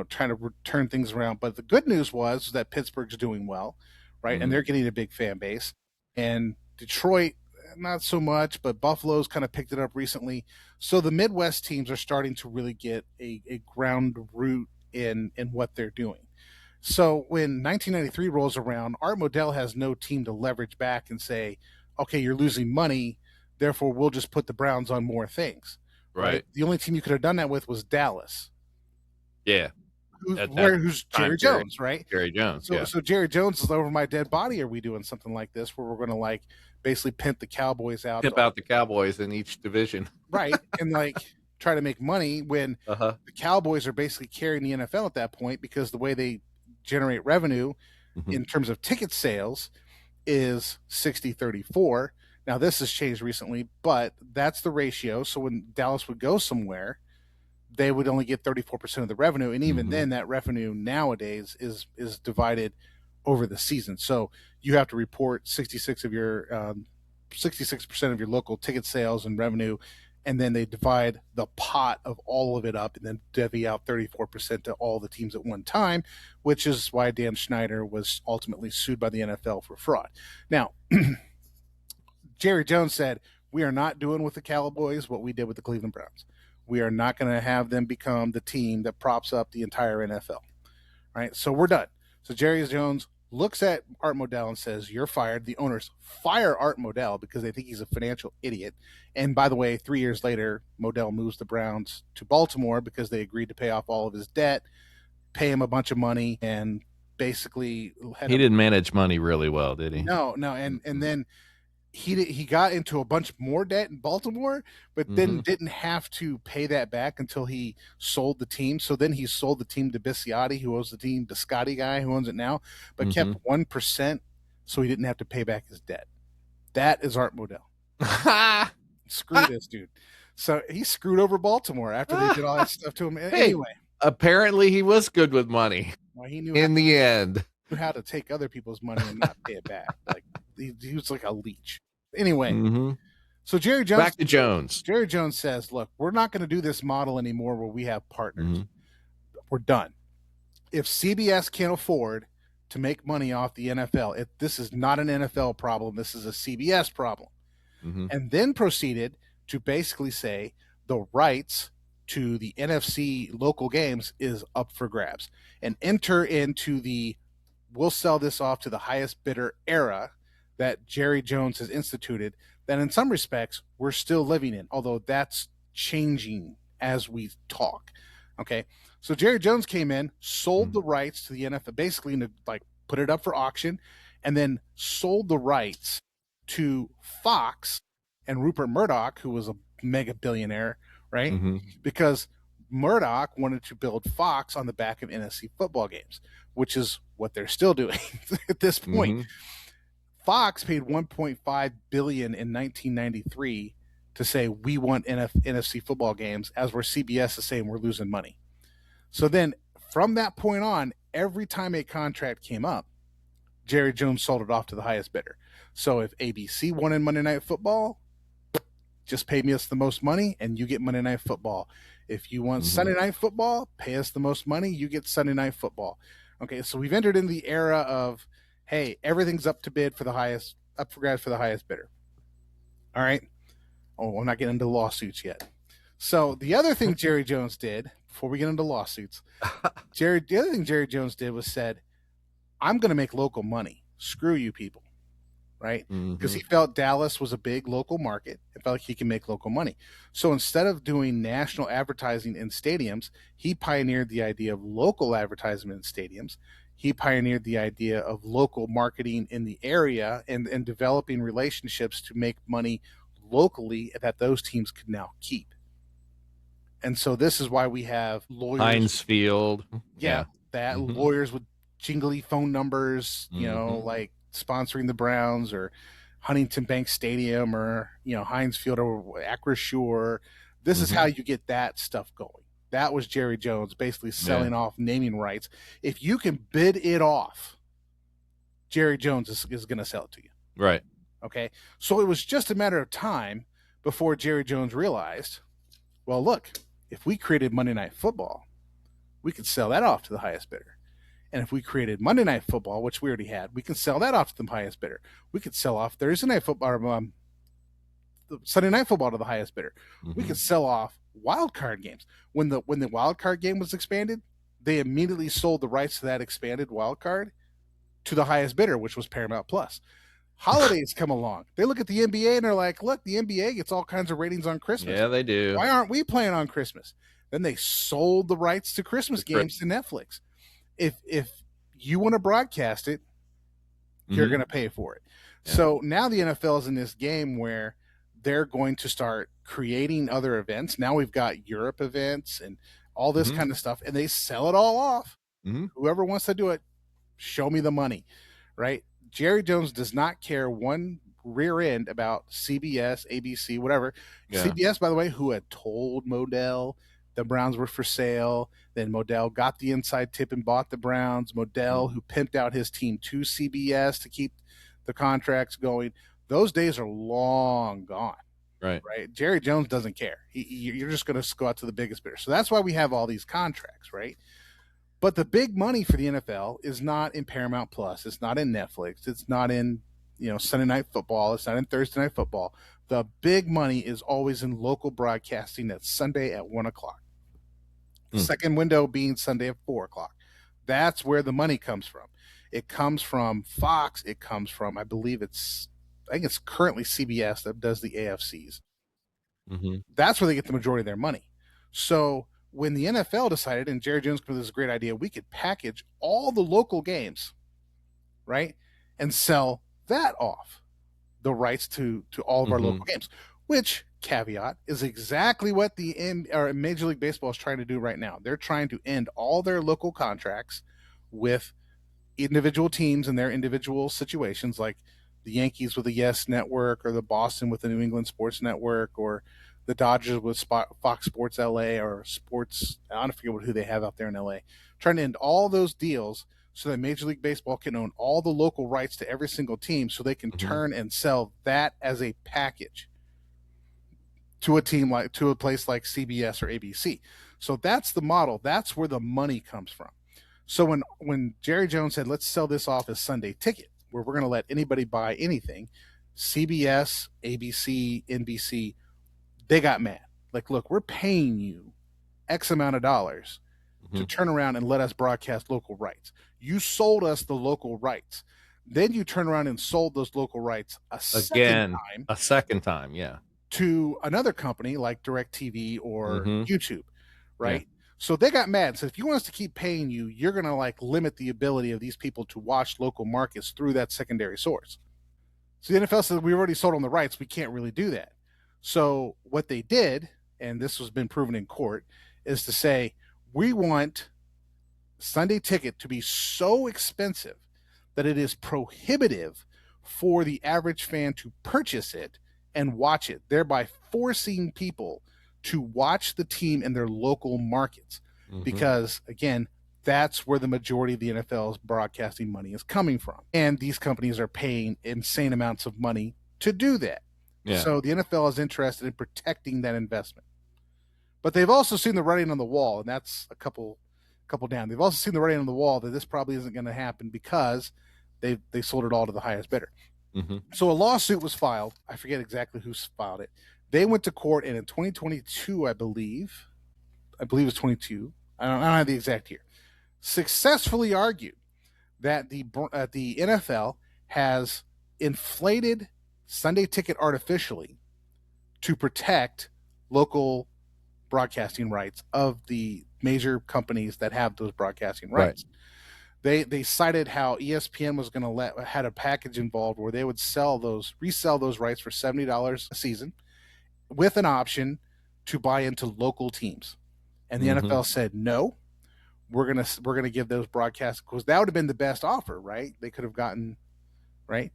Speaker 3: trying to turn things around. But the good news was that Pittsburgh's doing well, right? And they're getting a big fan base, and Detroit not so much, but Buffalo's kind of picked it up recently. So the Midwest teams are starting to really get a ground root in what they're doing. So when 1993 rolls around, Art Modell has no team to leverage back and say, okay, you're losing money, therefore we'll just put the Browns on more things. Right. The only team you could have done that with was Dallas.
Speaker 2: Yeah.
Speaker 3: Who's Jerry Jones, right?
Speaker 2: Jerry Jones.
Speaker 3: So Jerry Jones is over my dead body. Are we doing something like this where we're going to like basically pimp the Cowboys out?
Speaker 2: Pimp out the Cowboys in each division.
Speaker 3: Right. And like try to make money when the Cowboys are basically carrying the NFL at that point, because the way they generate revenue in terms of ticket sales is 60-34. Now, this has changed recently, but that's the ratio. So when Dallas would go somewhere, they would only get 34% of the revenue. And even then, that revenue nowadays is divided over the season. So you have to report 66% of your local ticket sales and revenue, and then they divide the pot of all of it up and then divvy out 34% to all the teams at one time, which is why Dan Snyder was ultimately sued by the NFL for fraud. Now, Jerry Jones said, we are not doing with the Cowboys what we did with the Cleveland Browns. We are not going to have them become the team that props up the entire NFL. Right? So we're done. So Jerry Jones looks at Art Modell and says, "You're fired." The owners fire Art Modell because they think he's a financial idiot. And by the way, 3 years later, Modell moves the Browns to Baltimore because they agreed to pay off all of his debt, pay him a bunch of money, and basically
Speaker 2: he didn't manage money really well, did he?
Speaker 3: No, and then he got into a bunch more debt in Baltimore, but then didn't have to pay that back until he sold the team. So then he sold the team to Bisciotti, who owns the team, Biscotti guy who owns it now, but kept 1%, so he didn't have to pay back his debt. That is Art Modell. Screw this dude. So he screwed over Baltimore after they did all that stuff to him. Anyway,
Speaker 2: apparently he was good with money.
Speaker 3: Well, he knew
Speaker 2: in the end
Speaker 3: how to take other people's money and not pay it back. Like he was like a leech. Anyway, so Jerry Jones.
Speaker 2: Back to Jones.
Speaker 3: Jerry Jones says, "Look, we're not going to do this model anymore where we have partners. We're done. If CBS can't afford to make money off the NFL, this is not an NFL problem. This is a CBS problem." And then proceeded to basically say the rights to the NFC local games is up for grabs and enter into the "we'll sell this off to the highest bidder" era that Jerry Jones has instituted, that in some respects we're still living in, although that's changing as we talk. Okay. So Jerry Jones came in, sold the rights to the NFL, basically like put it up for auction, and then sold the rights to Fox and Rupert Murdoch, who was a mega billionaire, right? Because Murdoch wanted to build Fox on the back of NFC football games, which is what they're still doing at this point. Fox paid $1.5 billion in 1993 to say we want NFC football games, as where CBS is saying we're losing money. So then from that point on, every time a contract came up, Jerry Jones sold it off to the highest bidder. So if ABC wanted Monday Night Football, just pay me us the most money and you get Monday Night Football. If you want Sunday Night Football, pay us the most money, you get Sunday Night Football. Okay, so we've entered in the era of, hey, everything's up for grabs for the highest bidder. All right. Oh, I'm not getting into lawsuits yet. So the other thing Jerry Jones did, before we get into lawsuits, the other thing Jerry Jones did was said, "I'm going to make local money. Screw you people." Right? Because he felt Dallas was a big local market. It felt like he can make local money. So instead of doing national advertising in stadiums, he pioneered the idea of local advertisement in stadiums. He pioneered the idea of local marketing in the area and developing relationships to make money locally that those teams could now keep. And so this is why we have lawyers.
Speaker 2: Heinz Field.
Speaker 3: Lawyers with jingly phone numbers, you know, like sponsoring the Browns, or Huntington Bank Stadium, or, you know, Heinz Field, or Acrisure. This is how you get that stuff going. That was Jerry Jones basically selling off naming rights. If you can bid it off, Jerry Jones is going to sell it to you.
Speaker 2: Right.
Speaker 3: Okay. So it was just a matter of time before Jerry Jones realized, well, look, if we created Monday Night Football, we could sell that off to the highest bidder. And if we created Monday Night Football, which we already had, we can sell that off to the highest bidder. We could sell off Thursday Night Football, or Sunday Night Football to the highest bidder. We could sell off wild card games. When the wild card game was expanded, they immediately sold the rights to that expanded wild card to the highest bidder, which was Paramount Plus. Holidays come along. They look at the NBA and they're like, look, the NBA gets all kinds of ratings on Christmas.
Speaker 2: Yeah, they do.
Speaker 3: Why aren't we playing on Christmas? Then they sold the rights to Christmas games to Netflix. If you want to broadcast it, you're going to pay for it. Yeah. So now the NFL is in this game where they're going to start creating other events. Now we've got Europe events and all this kind of stuff, and they sell it all off. Whoever wants to do it, show me the money, right? Jerry Jones does not care one rear end about CBS, ABC, whatever. Yeah. CBS, by the way, who had told Modell the Browns were for sale. Then Modell got the inside tip and bought the Browns. Modell, who pimped out his team to CBS to keep the contracts going. Those days are long gone. Right. Jerry Jones doesn't care. You're just going to go out to the biggest bidder. So that's why we have all these contracts, right? But the big money for the NFL is not in Paramount Plus. It's not in Netflix. It's not in, Sunday Night Football. It's not in Thursday Night Football. The big money is always in local broadcasting at Sunday at 1 o'clock. The second window being Sunday at 4 o'clock. That's where the money comes from. It comes from Fox. It comes from, I think it's currently CBS that does the AFCs. That's where they get the majority of their money. So when the NFL decided, and Jerry Jones came with this great idea, we could package all the local games, right, and sell that off, the rights to all of our local games, which, caveat, is exactly what the Major League Baseball is trying to do right now. They're trying to end all their local contracts with individual teams in their individual situations, like the Yankees with the Yes Network, or the Boston with the New England Sports Network, or the Dodgers with Fox Sports LA, or Sports, I don't forget who they have out there in LA. Trying to end all those deals so that Major League Baseball can own all the local rights to every single team, so they can turn and sell that as a package to a place like CBS or ABC. So that's the model. That's where the money comes from. So when Jerry Jones said, let's sell this off as Sunday Ticket, where we're going to let anybody buy anything, CBS, ABC, NBC, they got mad. Like, look, we're paying you X amount of dollars to turn around and let us broadcast local rights. You sold us the local rights. Then you turn around and sold those local rights a second time,
Speaker 2: yeah,
Speaker 3: to another company like DirecTV or YouTube, right? Yeah. So they got mad. So if you want us to keep paying you, you're going to limit the ability of these people to watch local markets through that secondary source. So the NFL said, we've already sold on the rights. We can't really do that. So what they did, and this has been proven in court, is to say, we want Sunday Ticket to be so expensive that it is prohibitive for the average fan to purchase it and watch it, thereby forcing people to watch the team in their local markets. Because, again, that's where the majority of the NFL's broadcasting money is coming from. And these companies are paying insane amounts of money to do that. Yeah. So the NFL is interested in protecting that investment. But they've also seen the writing on the wall, and that's a couple down. They've also seen the writing on the wall that this probably isn't going to happen because they sold it all to the highest bidder. So a lawsuit was filed. I forget exactly who filed it. They went to court, and in 2022, I believe it was 22. I don't have the exact year. Successfully argued that the NFL has inflated Sunday Ticket artificially to protect local broadcasting rights of the major companies that have those broadcasting rights. Right. They cited how ESPN was going to had a package involved where they would resell those rights for $70 a season, with an option to buy into local teams. And the NFL said, no, we're gonna give those broadcasts, because that would have been the best offer, right? They could have gotten, right?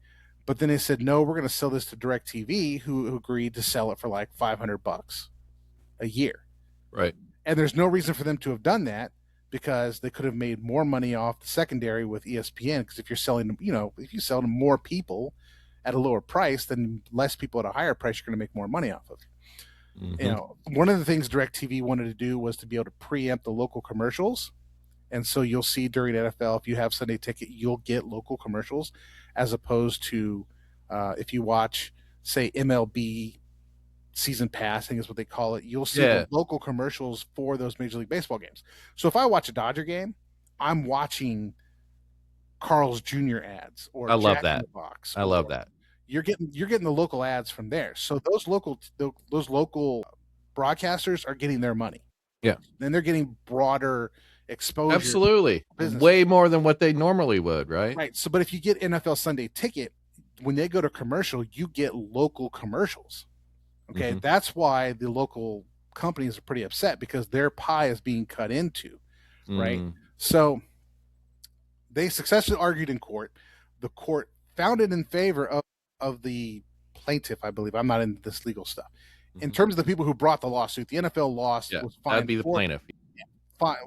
Speaker 3: But then they said, no, we're going to sell this to DirecTV, who agreed to sell it for like $500 a year.
Speaker 2: Right.
Speaker 3: And there's no reason for them to have done that, because they could have made more money off the secondary with ESPN. Because if you're selling, if you sell to more people at a lower price, then less people at a higher price, you're going to make more money off of it. One of the things DirecTV wanted to do was to be able to preempt the local commercials. And so you'll see during NFL, if you have Sunday Ticket, you'll get local commercials, as opposed to if you watch, say, MLB Season Pass, I think is what they call it, you'll see the local commercials for those Major League Baseball games. So if I watch a Dodger game, I'm watching Carl's Jr. ads, or
Speaker 2: I love
Speaker 3: Jack
Speaker 2: that.
Speaker 3: In the Box.
Speaker 2: I love that.
Speaker 3: You're getting the local ads from there. So those local broadcasters are getting their money.
Speaker 2: Yeah.
Speaker 3: And they're getting broader exposure.
Speaker 2: Absolutely. Way more than what they normally would, right?
Speaker 3: Right. So, but if you get NFL Sunday Ticket, when they go to commercial, you get local commercials. Okay. That's why the local companies are pretty upset, because their pie is being cut into. Right. So they successfully argued in court. The court found it in favor of the plaintiff, I believe. I'm not into this legal stuff. In terms of the people who brought the lawsuit, the NFL lost. Was fined.
Speaker 2: That'd be the plaintiff.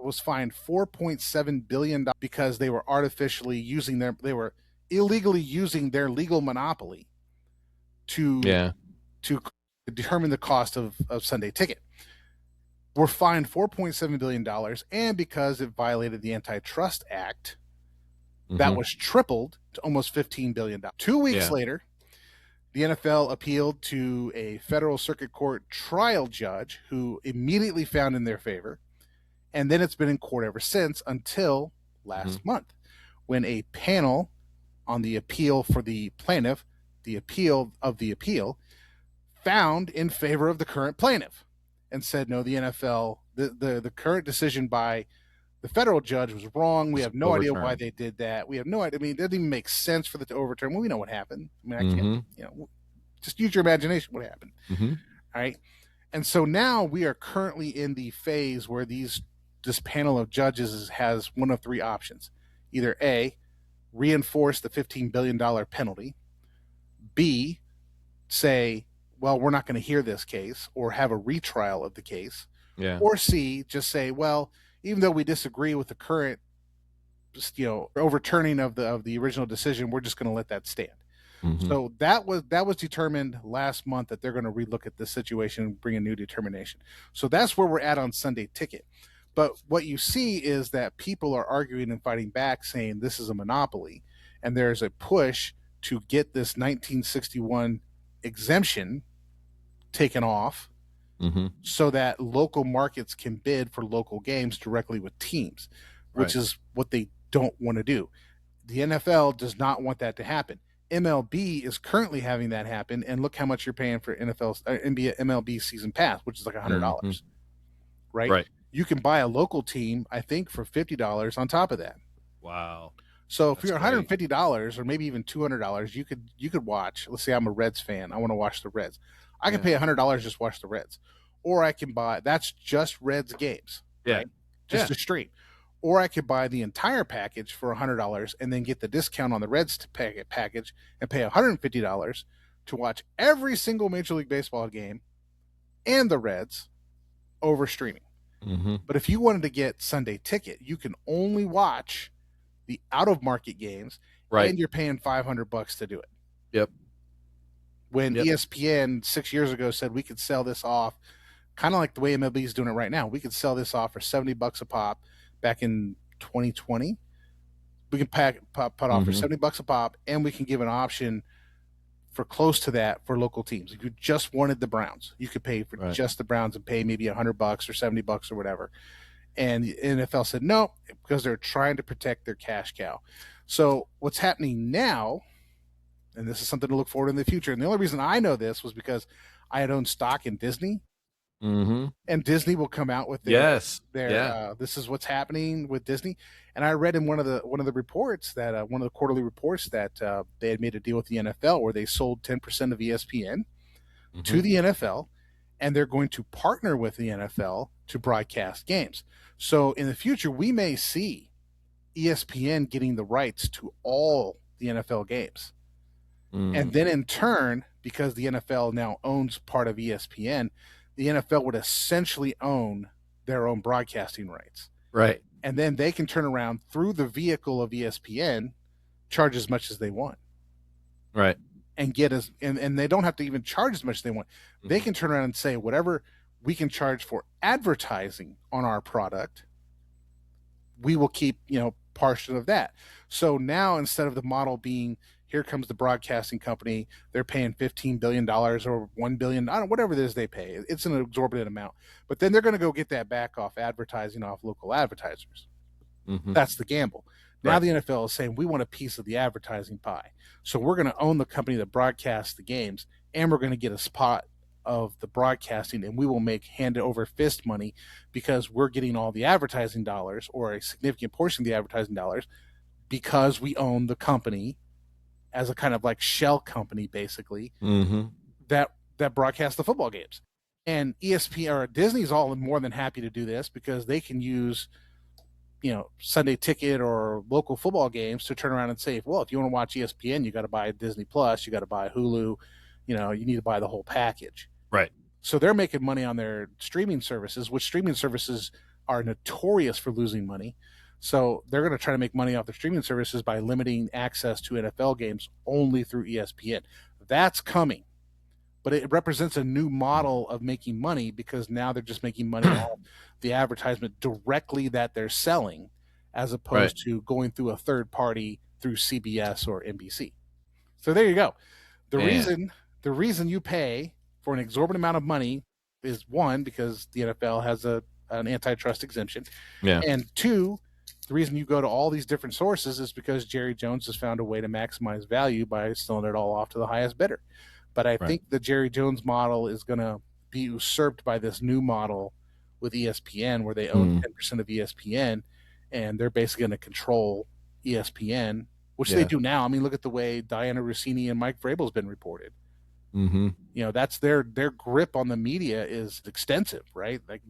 Speaker 3: Was fined $4.7 billion because they were illegally using their legal monopoly to determine the cost of Sunday Ticket. Were fined $4.7 billion, and because it violated the Antitrust Act, that was tripled to almost $15 billion. 2 weeks later, The NFL appealed to a federal circuit court trial judge who immediately found in their favor. And then it's been in court ever since until last month, when a panel on the appeal for the plaintiff, the appeal of the appeal, found in favor of the current plaintiff and said, no, the NFL, the current decision by the federal judge was wrong. We have no idea why they did that. We have no idea. I mean, it doesn't even make sense for them to overturn. Well, we know what happened. I mean, I can't, just use your imagination what happened. All right. And so now we are currently in the phase where this panel of judges has one of three options. Either A, reinforce the $15 billion penalty. B, say, well, we're not going to hear this case or have a retrial of the case.
Speaker 2: Yeah.
Speaker 3: Or C, just say, well, even though we disagree with the current, overturning of the original decision, we're just going to let that stand. So that was determined last month that they're going to relook at this situation and bring a new determination. So that's where we're at on Sunday Ticket. But what you see is that people are arguing and fighting back, saying this is a monopoly, and there's a push to get this 1961 exemption taken off so that local markets can bid for local games directly with teams, which is what they don't want to do. The NFL does not want that to happen. MLB is currently having that happen, and look how much you're paying for MLB season pass, which is like $100, right? You can buy a local team, I think, for $50 on top of that.
Speaker 2: Wow.
Speaker 3: So if you're $150 or maybe even $200, you could watch. Let's say I'm a Reds fan. I want to watch the Reds. I can pay $100 just watch the Reds, or I can buy. That's just Reds games, right? Just to stream. Or I could buy the entire package for $100 and then get the discount on the Reds package and pay $150 to watch every single Major League Baseball game and the Reds over streaming. But if you wanted to get Sunday Ticket, you can only watch the out-of-market games, and you're paying $500 to do it. When ESPN 6 years ago said we could sell this off, kind of like the way MLB is doing it right now, we could sell this off for $70 a pop. Back in 2020, we can put off for $70 a pop, and we can give an option for close to that for local teams. If you just wanted the Browns, you could pay for just the Browns and pay maybe $100 or $70 or whatever. And the NFL said no, because they're trying to protect their cash cow. So what's happening now, and this is something to look forward in the future, and the only reason I know this was because I had owned stock in Disney. And Disney will come out with their this is what's happening with Disney. And I read in one of the reports that one of the quarterly reports that they had made a deal with the NFL where they sold 10% of ESPN to the NFL, and they're going to partner with the NFL to broadcast games. So in the future, we may see ESPN getting the rights to all the NFL games. And then in turn, because the NFL now owns part of ESPN, the NFL would essentially own their own broadcasting rights.
Speaker 2: Right.
Speaker 3: And then they can turn around through the vehicle of ESPN, charge as much as they want.
Speaker 2: Right.
Speaker 3: And get and they don't have to even charge as much as they want. They can turn around and say, whatever we can charge for advertising on our product, we will keep, portion of that. So now instead of the model being, here comes the broadcasting company, they're paying $15 billion or $1 billion, whatever it is they pay. It's an exorbitant amount. But then they're going to go get that back off advertising off local advertisers. That's the gamble. Now the NFL is saying, we want a piece of the advertising pie. So we're going to own the company that broadcasts the games, and we're going to get a spot of the broadcasting, and we will make hand over fist money because we're getting all the advertising dollars, or a significant portion of the advertising dollars, because we own the company as a kind of like shell company, basically, that broadcasts the football games. And ESPN or Disney's all more than happy to do this because they can use, Sunday Ticket or local football games to turn around and say, well, if you want to watch ESPN, you got to buy Disney Plus, you got to buy Hulu, you need to buy the whole package.
Speaker 2: Right.
Speaker 3: So they're making money on their streaming services, which streaming services are notorious for losing money. So they're going to try to make money off the streaming services by limiting access to NFL games only through ESPN. That's coming. But it represents a new model of making money because now they're just making money off the advertisement directly that they're selling, as opposed to going through a third party through CBS or NBC. So there you go. The reason the reason you pay for an exorbitant amount of money is, one, because the NFL has an antitrust exemption.
Speaker 2: Yeah.
Speaker 3: And two, the reason you go to all these different sources is because Jerry Jones has found a way to maximize value by selling it all off to the highest bidder. But I think the Jerry Jones model is going to be usurped by this new model with ESPN, where they own 10% of ESPN, and they're basically going to control ESPN, which they do now. I mean, look at the way Diana Rossini and Mike Vrabel's been reported.
Speaker 2: Mm-hmm.
Speaker 3: You know, that's their grip on the media is extensive, right? Like,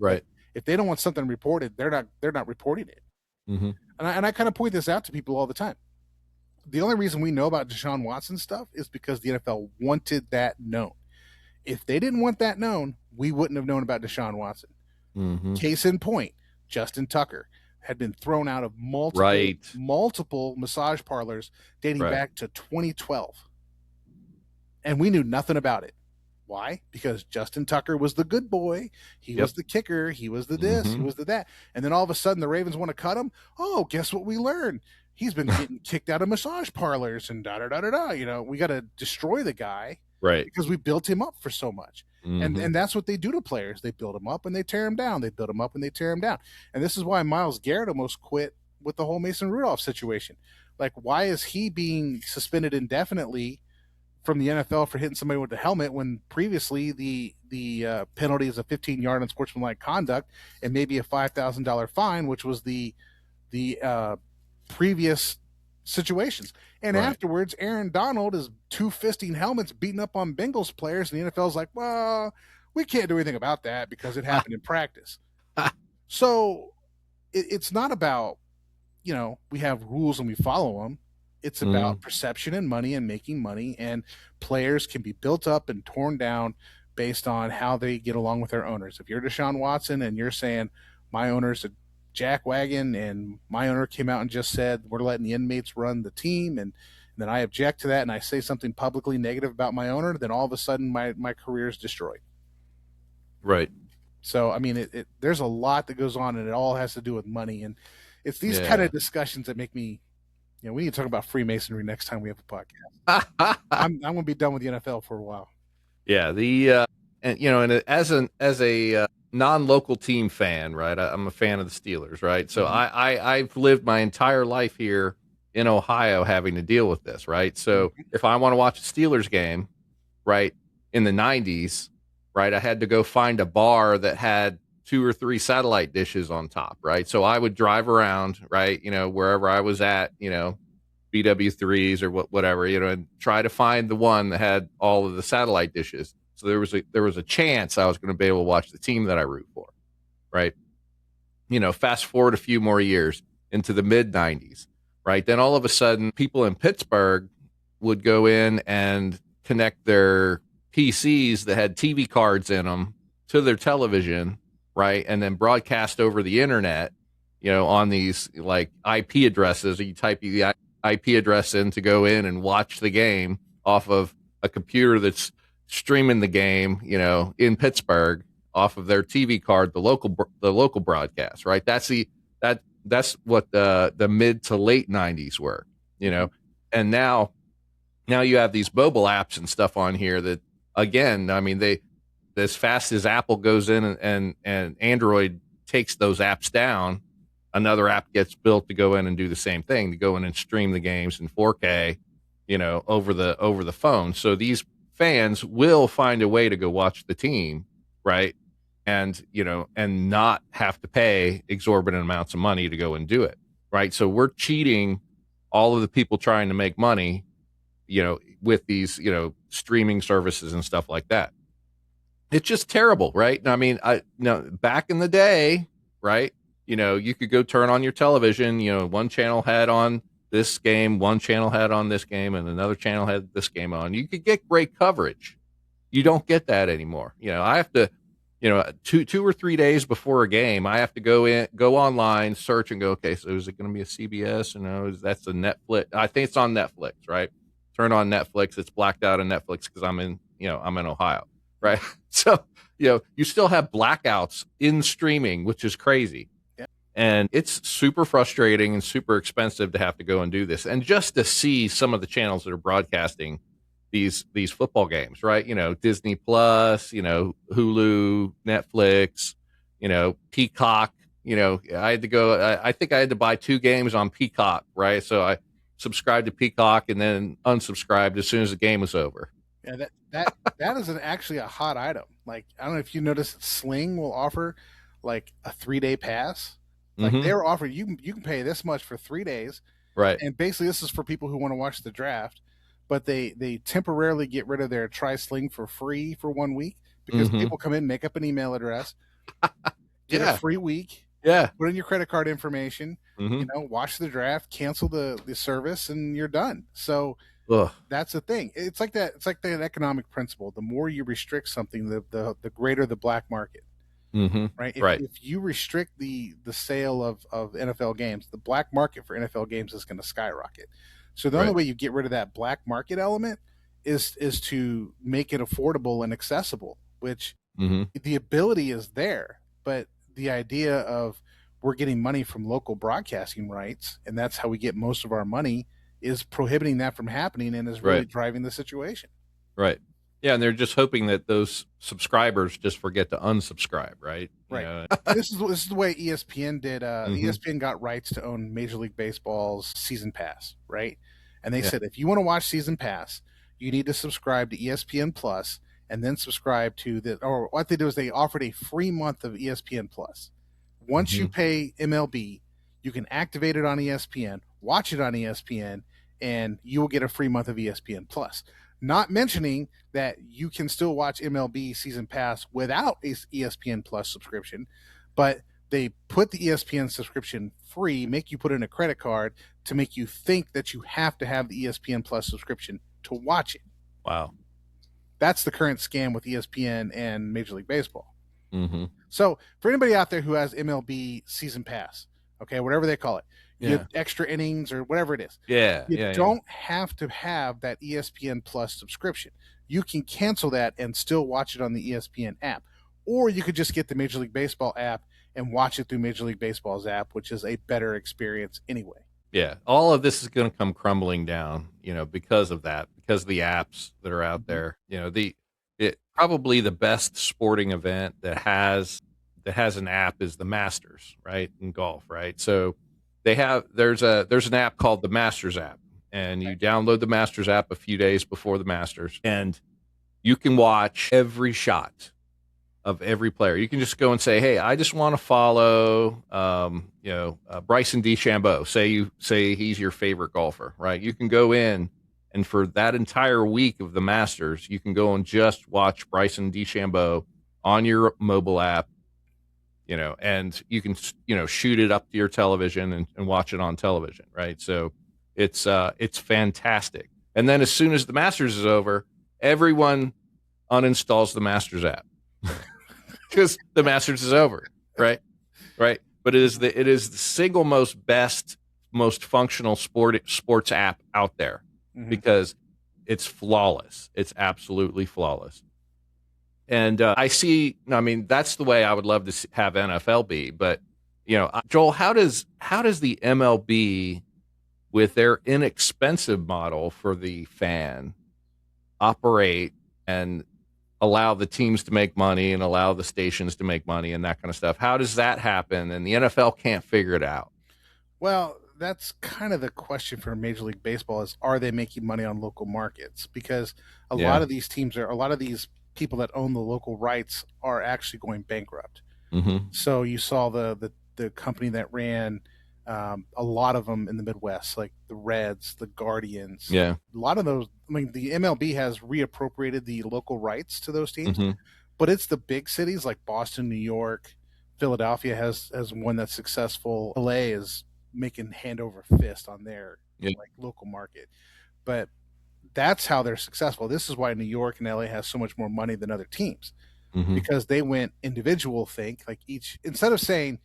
Speaker 3: if they don't want something reported, they're not reporting it.
Speaker 2: Mm-hmm.
Speaker 3: And I kind of point this out to people all the time. The only reason we know about Deshaun Watson stuff is because the NFL wanted that known. If they didn't want that known, we wouldn't have known about Deshaun Watson.
Speaker 2: Mm-hmm.
Speaker 3: Case in point, Justin Tucker had been thrown out of multiple massage parlors dating back to 2012. And we knew nothing about it. Why? Because Justin Tucker was the good boy. He was the kicker. He was the this. He was the that. And then all of a sudden the Ravens want to cut him. Oh, guess what we learned? He's been getting kicked out of massage parlors and da-da-da-da-da. You know, we got to destroy the guy.
Speaker 2: Right.
Speaker 3: Because we built him up for so much. And that's what they do to players. They build them up and they tear them down. They build them up and they tear them down. And this is why Myles Garrett almost quit with the whole Mason Rudolph situation. Like, why is he being suspended indefinitely from the NFL for hitting somebody with the helmet when previously the penalty is a 15-yard unsportsmanlike conduct and maybe a $5,000 fine, which was the previous situations. And afterwards, Aaron Donald is two-fisting helmets beating up on Bengals players, and the NFL's like, well, we can't do anything about that because it happened in practice. So it's not about, you know, we have rules and we follow them. It's about perception and money and making money, and players can be built up and torn down based on how they get along with their owners. If you're Deshaun Watson and you're saying, my owner's a jackwagon and my owner came out and just said, we're letting the inmates run the team, and then I object to that and I say something publicly negative about my owner, then all of a sudden my career is destroyed.
Speaker 2: Right.
Speaker 3: So, I mean, there's a lot that goes on, and it all has to do with money. And it's these kind of discussions that make me, you know, we need to talk about Freemasonry next time we have a podcast. I'm going to be done with the NFL for a while.
Speaker 2: Yeah. And you know, and as a non-local team fan, right? I'm a fan of the Steelers, right? So I've lived my entire life here in Ohio having to deal with this, right? So if I want to watch a Steelers game, right, in the 90s, right, I had to go find a bar that had 2 or 3 satellite dishes on top, right? So I would drive around, right, you know, wherever I was at, you know, BW3s or whatever, you know, and try to find the one that had all of the satellite dishes. So there was a chance I was going to be able to watch the team that I root for, right? You know, fast forward a few more years into the mid 90s, right? Then all of a sudden people in Pittsburgh would go in and connect their PCs that had TV cards in them to their television, right? And then broadcast over the internet, you know, on these like IP addresses. You type the IP address in to go in and watch the game off of a computer that's streaming the game, you know, in Pittsburgh off of their TV card, the local broadcast, right? That's what the mid to late 90s were, you know. And now you have these mobile apps and stuff on here that, again, I mean, they, as fast as Apple goes in and Android takes those apps down, another app gets built to go in and do the same thing, to go in and stream the games in 4K, you know, over the phone. So these fans will find a way to go watch the team, right? And, you know, and not have to pay exorbitant amounts of money to go and do it, right? So we're cheating all of the people trying to make money, you know, with these, you know, streaming services and stuff like that. It's just terrible, right? I mean, back in the day, right, you know, you could go turn on your television, you know, one channel had on this game, one channel had on this game, and another channel had this game on. You could get great coverage. You don't get that anymore. You know, I have to, you know, two or 3 days before a game, I have to go online, search, and go, okay, so is it going to be a CBS? That's a Netflix. I think it's on Netflix, right? Turn on Netflix. It's blacked out on Netflix because I'm in Ohio, right? So, you know, you still have blackouts in streaming, which is crazy. And it's super frustrating and super expensive to have to go and do this. And just to see some of the channels that are broadcasting, these football games, right? Disney Plus, Hulu, Netflix, Peacock. I had to go. I think I had to buy 2 games on Peacock, right? So I subscribed to Peacock and then unsubscribed as soon as the game was over.
Speaker 3: Yeah, that is actually a hot item. Like, I don't know if you noticed that Sling will offer like a 3-day pass. Like, they're offering you can pay this much for 3 days,
Speaker 2: right?
Speaker 3: And basically, this is for people who want to watch the draft, but they temporarily get rid of their Try Sling for free for 1 week because people come in, make up an email address, get a free week, put in your credit card information, watch the draft, cancel the service, and you're done. So that's the thing. It's like that. It's like that economic principle. The more you restrict something, the greater the black market. Right? If you restrict the sale of NFL games, the black market for NFL games is going to skyrocket. So the only way you get rid of that black market element is to make it affordable and accessible, which the ability is there, but the idea of we're getting money from local broadcasting rights, and that's how we get most of our money, is prohibiting that from happening and is really driving the situation.
Speaker 2: Right. Yeah, and they're just hoping that those subscribers just forget to unsubscribe, right?
Speaker 3: Right. This is the way ESPN did. ESPN got rights to own Major League Baseball's season pass, right? And they said, if you want to watch season pass, you need to subscribe to ESPN Plus and then subscribe to or what they do is they offered a free month of ESPN Plus. Once you pay MLB, you can activate it on ESPN, watch it on ESPN, and you will get a free month of ESPN Plus. Not mentioning that you can still watch MLB season pass without a ESPN Plus subscription, but they put the ESPN subscription free, make you put in a credit card to make you think that you have to have the ESPN Plus subscription to watch it.
Speaker 2: Wow.
Speaker 3: That's the current scam with ESPN and Major League Baseball. So for anybody out there who has MLB season pass, okay, whatever they call it, you get extra innings or whatever it is. You don't have to have that ESPN Plus subscription. You can cancel that and still watch it on the ESPN app. Or you could just get the Major League Baseball app and watch it through Major League Baseball's app, which is a better experience anyway.
Speaker 2: Yeah, all of this is going to come crumbling down, because of that, because of the apps that are out there. Probably the best sporting event that has an app is the Masters, right, in golf, right? So there's an app called the Masters app, and you download the Masters app a few days before the Masters, and you can watch every shot of every player. You can just go and say, hey, I just want to follow, Bryson DeChambeau. Say he's your favorite golfer, right? You can go in, and for that entire week of the Masters, you can go and just watch Bryson DeChambeau on your mobile app, and you can, shoot it up to your television and watch it on television, right? So it's fantastic. And then as soon as the Masters is over, everyone uninstalls the Masters app because the Masters is over, right? But it is the single most functional sports app out there because it's flawless. It's absolutely flawless. And that's the way I would love to have NFL be. But, Joel, how does the MLB, with their inexpensive model for the fan, operate and allow the teams to make money and allow the stations to make money and that kind of stuff? How does that happen? And the NFL can't figure it out.
Speaker 3: Well, that's kind of the question for Major League Baseball is, are they making money on local markets? Because a lot of these people that own the local rights are actually going bankrupt. So you saw the company that ran a lot of them in the Midwest, like the Reds, the Guardians.
Speaker 2: Yeah.
Speaker 3: A lot of those, the MLB has reappropriated the local rights to those teams, but it's the big cities like Boston, New York, Philadelphia has one that's successful. LA is making hand over fist on their local market. But that's how they're successful. This is why New York and LA has so much more money than other teams because they went individual think, like each, instead of saying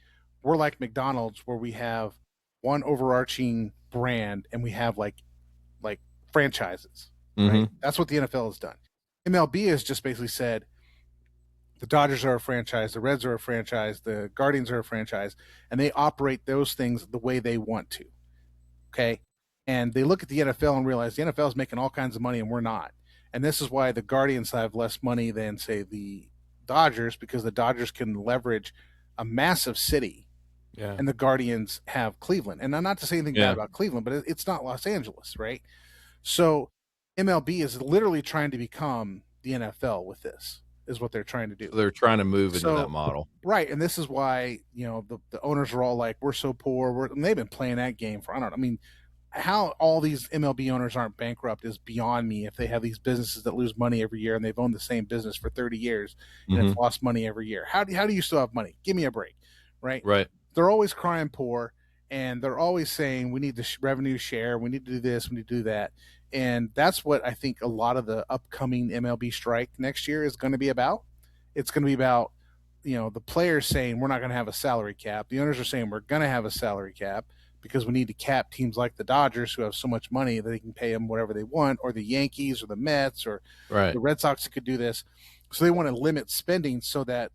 Speaker 3: we're like McDonald's where we have one overarching brand and we have like franchises, right? That's what the NFL has done. MLB has just basically said the Dodgers are a franchise, the Reds are a franchise, the Guardians are a franchise, and they operate those things the way they want to. Okay. And they look at the NFL and realize the NFL is making all kinds of money and we're not. And this is why the Guardians have less money than, say, the Dodgers, because the Dodgers can leverage a massive city, and the Guardians have Cleveland. And I'm not to say anything bad about Cleveland, but it's not Los Angeles, right? So MLB is literally trying to become the NFL with this, is what they're trying to do.
Speaker 2: So they're trying to move into that model.
Speaker 3: Right. And this is why, the owners are all like, we're so poor. And they've been playing that game for, how all these MLB owners aren't bankrupt is beyond me. If they have these businesses that lose money every year and they've owned the same business for 30 years and it's lost money every year, how do you still have money? Give me a break. Right. They're always crying poor, and they're always saying we need the revenue share, we need to do this, we need to do that. And that's what I think a lot of the upcoming MLB strike next year is going to be about. It's going to be about, the players saying we're not going to have a salary cap. The owners are saying we're going to have a salary cap because we need to cap teams like the Dodgers, who have so much money that they can pay them whatever they want, or the Yankees or the Mets or the Red Sox that could do this. So they want to limit spending so that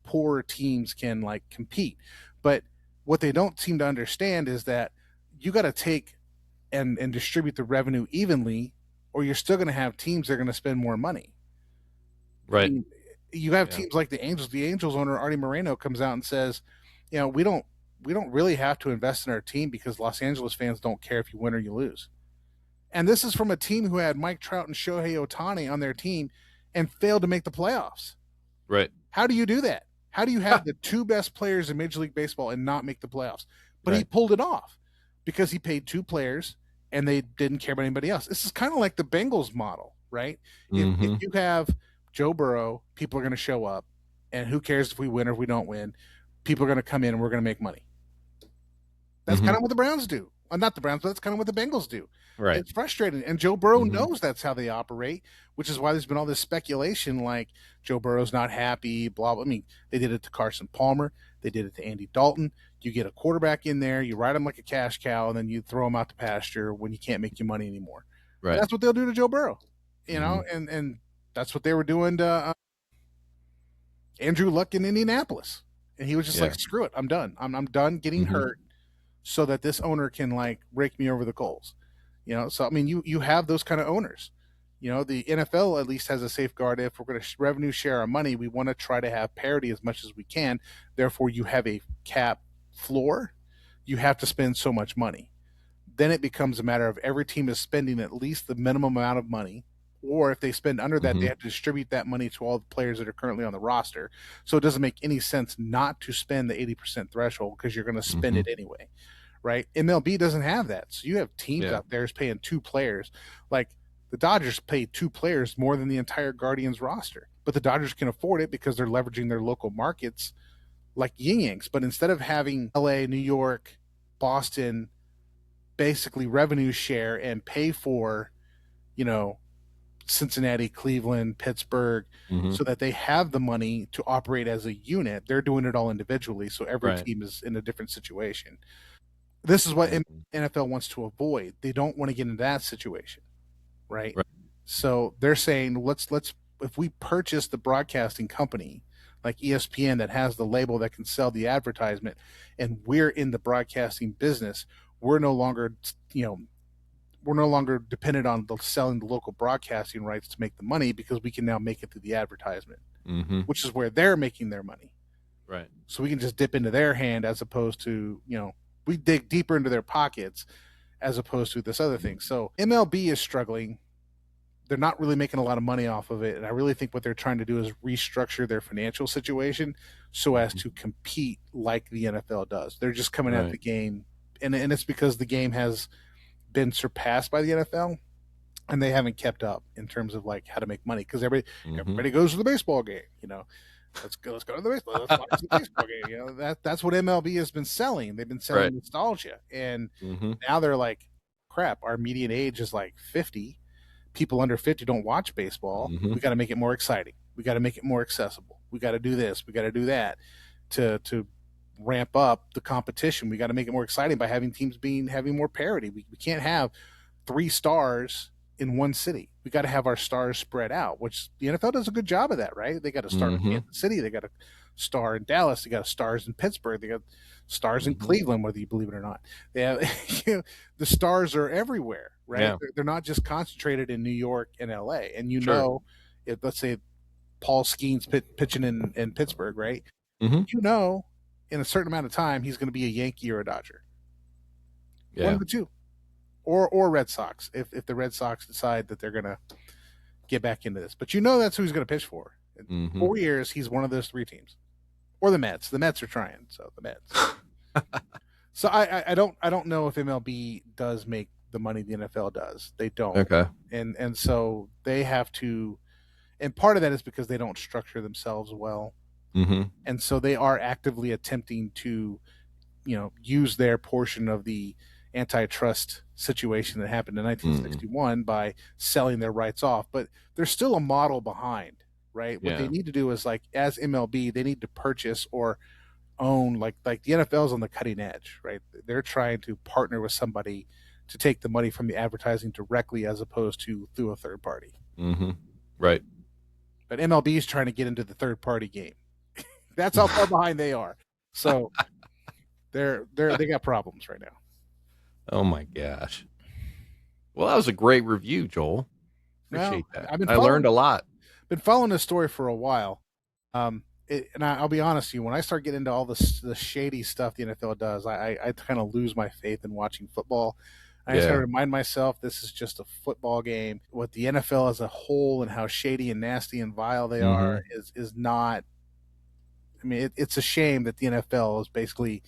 Speaker 3: poorer teams can compete. But what they don't seem to understand is that you got to take and distribute the revenue evenly, or you're still going to have teams that are going to spend more money.
Speaker 2: Right.
Speaker 3: You have teams like the Angels. The Angels owner, Artie Moreno, comes out and says, we don't really have to invest in our team because Los Angeles fans don't care if you win or you lose. And this is from a team who had Mike Trout and Shohei Ohtani on their team and failed to make the playoffs.
Speaker 2: Right.
Speaker 3: How do you do that? How do you have the two best players in Major League Baseball and not make the playoffs? But he pulled it off because he paid two players and they didn't care about anybody else. This is kind of like the Bengals model, right? If you have Joe Burrow, people are going to show up, and who cares if we win or if we don't win? People are going to come in and we're going to make money. That's kind of what the Browns do. Well, not the Browns, but that's kind of what the Bengals do.
Speaker 2: Right.
Speaker 3: It's frustrating. And Joe Burrow knows that's how they operate, which is why there's been all this speculation like Joe Burrow's not happy, blah, blah. They did it to Carson Palmer. They did it to Andy Dalton. You get a quarterback in there, you ride him like a cash cow, and then you throw him out to pasture when you can't make you money anymore. Right. That's what they'll do to Joe Burrow, and that's what they were doing to Andrew Luck in Indianapolis. And he was just like, screw it, I'm done. I'm done getting hurt so that this owner can rake me over the coals. So you have those kind of owners. The NFL at least has a safeguard. If we're going to revenue share our money, we want to try to have parity as much as we can. Therefore, you have a cap floor. You have to spend so much money. Then it becomes a matter of every team is spending at least the minimum amount of money, or if they spend under that, they have to distribute that money to all the players that are currently on the roster. So it doesn't make any sense not to spend the 80% threshold because you're going to spend it anyway, right? MLB doesn't have that. So you have teams out there paying two players. Like the Dodgers pay two players more than the entire Guardians roster, but the Dodgers can afford it because they're leveraging their local markets like yin yanks. But instead of having LA, New York, Boston basically revenue share and pay for, Cincinnati, Cleveland, Pittsburgh, so that they have the money to operate as a unit, they're doing it all individually. So every team is in a different situation. This is what NFL wants to avoid. They don't want to get into that situation, right? So they're saying, let's if we purchase the broadcasting company like ESPN that has the label that can sell the advertisement, and we're in the broadcasting business, we're no longer, dependent on selling the local broadcasting rights to make the money because we can now make it through the advertisement, which is where they're making their money.
Speaker 2: Right.
Speaker 3: So we can just dip into their hand as opposed to, we dig deeper into their pockets as opposed to this other thing. So MLB is struggling. They're not really making a lot of money off of it. And I really think what they're trying to do is restructure their financial situation so as to compete like the NFL does. They're just coming at the game. And it's because the game has been surpassed by the NFL and they haven't kept up in terms of how to make money. Because everybody goes to the baseball game, Let's go to the baseball. Let's watch the baseball game. That's what MLB has been selling. They've been selling nostalgia. And now they're like, crap, our median age is 50. People under 50 don't watch baseball. We got to make it more exciting. We got to make it more accessible. We got to do this. We got to do that to ramp up the competition. We got to make it more exciting by having teams having more parity. We can't have 3 stars in one city. We got to have our stars spread out, which the NFL does a good job of that, right? They got to start in Kansas City. They got to star in Dallas. They got stars in Pittsburgh. They got stars in Cleveland, whether you believe it or not. They have the stars are everywhere, right?
Speaker 2: Yeah.
Speaker 3: They're not just concentrated in New York and LA. And
Speaker 2: Sure.
Speaker 3: if let's say Paul Skeens pitching in Pittsburgh, right?
Speaker 2: Mm-hmm.
Speaker 3: In a certain amount of time, he's going to be a Yankee or a Dodger.
Speaker 2: Yeah.
Speaker 3: One of the two. Or Red Sox, if the Red Sox decide that they're going to get back into this. But that's who he's going to pitch for. In 4 years, he's one of those 3 teams. Or the Mets. The Mets are trying, so the Mets. So I don't know if MLB does make the money the NFL does. They don't.
Speaker 2: Okay.
Speaker 3: And so they have to, and part of that is because they don't structure themselves well. And so they are actively attempting to, use their portion of the antitrust situation that happened in 1961 by selling their rights off. But there's still a model behind, right? What they need to do is, like, as MLB, they need to purchase or own, like the NFL's on the cutting edge, right? They're trying to partner with somebody to take the money from the advertising directly as opposed to through a third party.
Speaker 2: Right.
Speaker 3: But MLB is trying to get into the third party game. That's how far behind they are. So they got problems right now.
Speaker 2: Oh my gosh. Well, that was a great review, Joel. Appreciate that. I learned a lot.
Speaker 3: Been following this story for a while. And I'll be honest with you, when I start getting into all the shady stuff the NFL does, I kind of lose my faith in watching football. I just got to remind myself this is just a football game. What the NFL as a whole and how shady and nasty and vile they are is not. I mean, it's a shame that the NFL is basically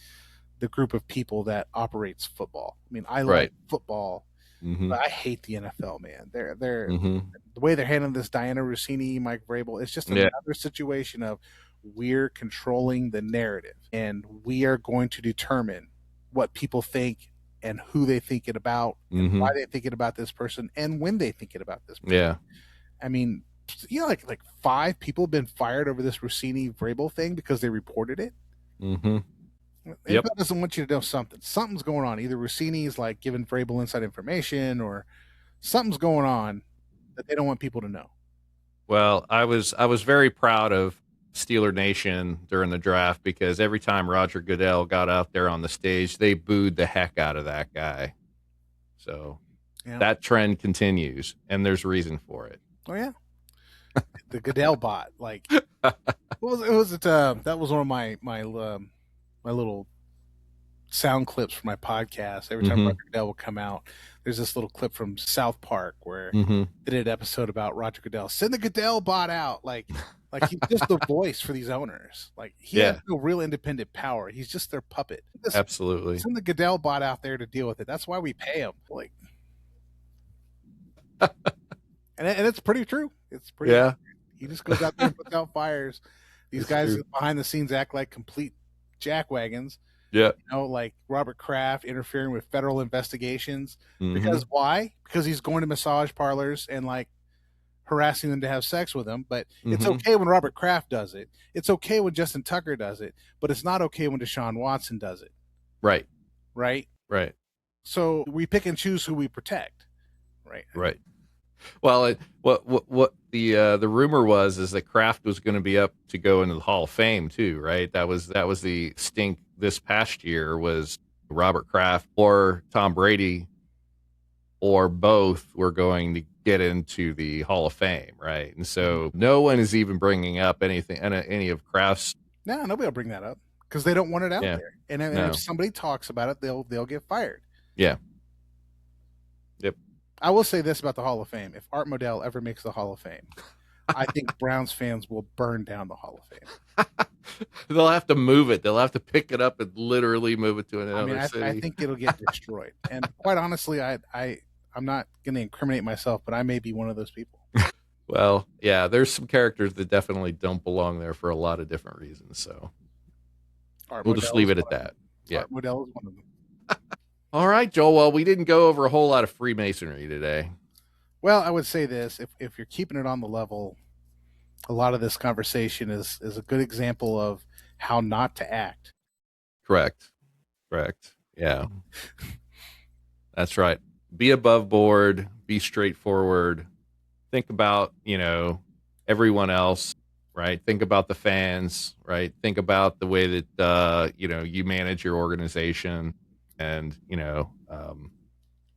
Speaker 3: the group of people that operates football. I mean, I like football, but I hate the NFL, man. They're the way they're handling this Diana Rossini, Mike Vrabel. It's just another situation of we're controlling the narrative, and we are going to determine what people think and who they think it about, and why they think it about this person, and when they think it about this person.
Speaker 2: Yeah.
Speaker 3: I mean, like 5 people have been fired over this Rossini Vrabel thing because they reported it. NFL doesn't want you to know something. Something's going on. Either Rossini's like giving Vrabel inside information, or something's going on that they don't want people to know.
Speaker 2: Well, I was very proud of Steeler Nation during the draft because every time Roger Goodell got out there on the stage, they booed the heck out of that guy. So that trend continues, and there's reason for it.
Speaker 3: Oh yeah, the Goodell bot. Like, that was one of my little sound clips for my podcast. Every time Roger Goodell will come out, there's this little clip from South Park where they did an episode about Roger Goodell. Send the Goodell bot out. Like he's just the voice for these owners. Like, he has no real independent power. He's just their puppet.
Speaker 2: Absolutely.
Speaker 3: Send the Goodell bot out there to deal with it. That's why we pay him. Like, and it's pretty true. It's pretty. Accurate. He just goes out there and puts out fires. These guys behind the scenes act like complete jackwagons.
Speaker 2: Yeah.
Speaker 3: Like Robert Kraft interfering with federal investigations. Because why? Because he's going to massage parlors and like harassing them to have sex with them. But it's okay when Robert Kraft does it. It's okay when Justin Tucker does it. But it's not okay when Deshaun Watson does it.
Speaker 2: Right.
Speaker 3: Right.
Speaker 2: Right.
Speaker 3: So we pick and choose who we protect. Right.
Speaker 2: Right. Well, what the rumor is that Kraft was going to be up to go into the Hall of Fame too, right? That was the stink this past year was Robert Kraft or Tom Brady or both were going to get into the Hall of Fame, right? And so no one is even bringing up any of Kraft's.
Speaker 3: No, nobody will bring that up because they don't want it out there. And if somebody talks about it, they'll get fired.
Speaker 2: Yeah. Yep.
Speaker 3: I will say this about the Hall of Fame. If Art Modell ever makes the Hall of Fame, I think Browns fans will burn down the Hall of Fame.
Speaker 2: They'll have to move it. They'll have to pick it up and literally move it to another city.
Speaker 3: I think it'll get destroyed. And quite honestly, I'm not going to incriminate myself, but I may be one of those people.
Speaker 2: Well, yeah, there's some characters that definitely don't belong there for a lot of different reasons. So we'll just leave it at that. Yeah.
Speaker 3: Art Modell is one of them.
Speaker 2: All right, Joel. Well, we didn't go over a whole lot of Freemasonry today.
Speaker 3: Well, I would say this. If you're keeping it on the level, a lot of this conversation is a good example of how not to act.
Speaker 2: Correct. Yeah. That's right. Be above board. Be straightforward. Think about, everyone else. right? Think about the fans, right? Think about the way that, you manage your organization and,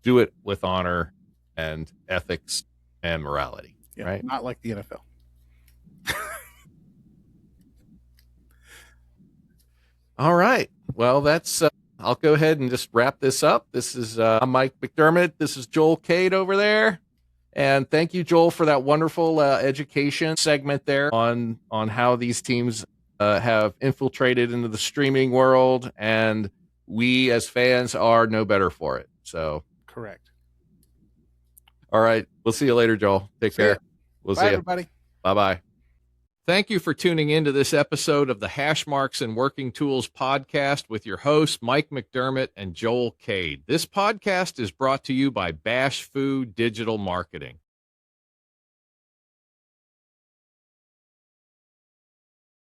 Speaker 2: do it with honor and ethics and morality, right?
Speaker 3: Not like the NFL.
Speaker 2: All right. Well, I'll go ahead and just wrap this up. This is I'm Mike McDermott. This is Joel Cade over there. And thank you, Joel, for that wonderful education segment there on how these teams have infiltrated into the streaming world. And we as fans are no better for it. So
Speaker 3: correct.
Speaker 2: All right. We'll see you later, Joel. Take care. We'll see you.
Speaker 3: Bye, everybody.
Speaker 2: Bye-bye. Thank you for tuning into this episode of the Hashmarks and Working Tools podcast with your hosts, Mike McDermott and Joel Cade. This podcast is brought to you by Bash Food Digital Marketing.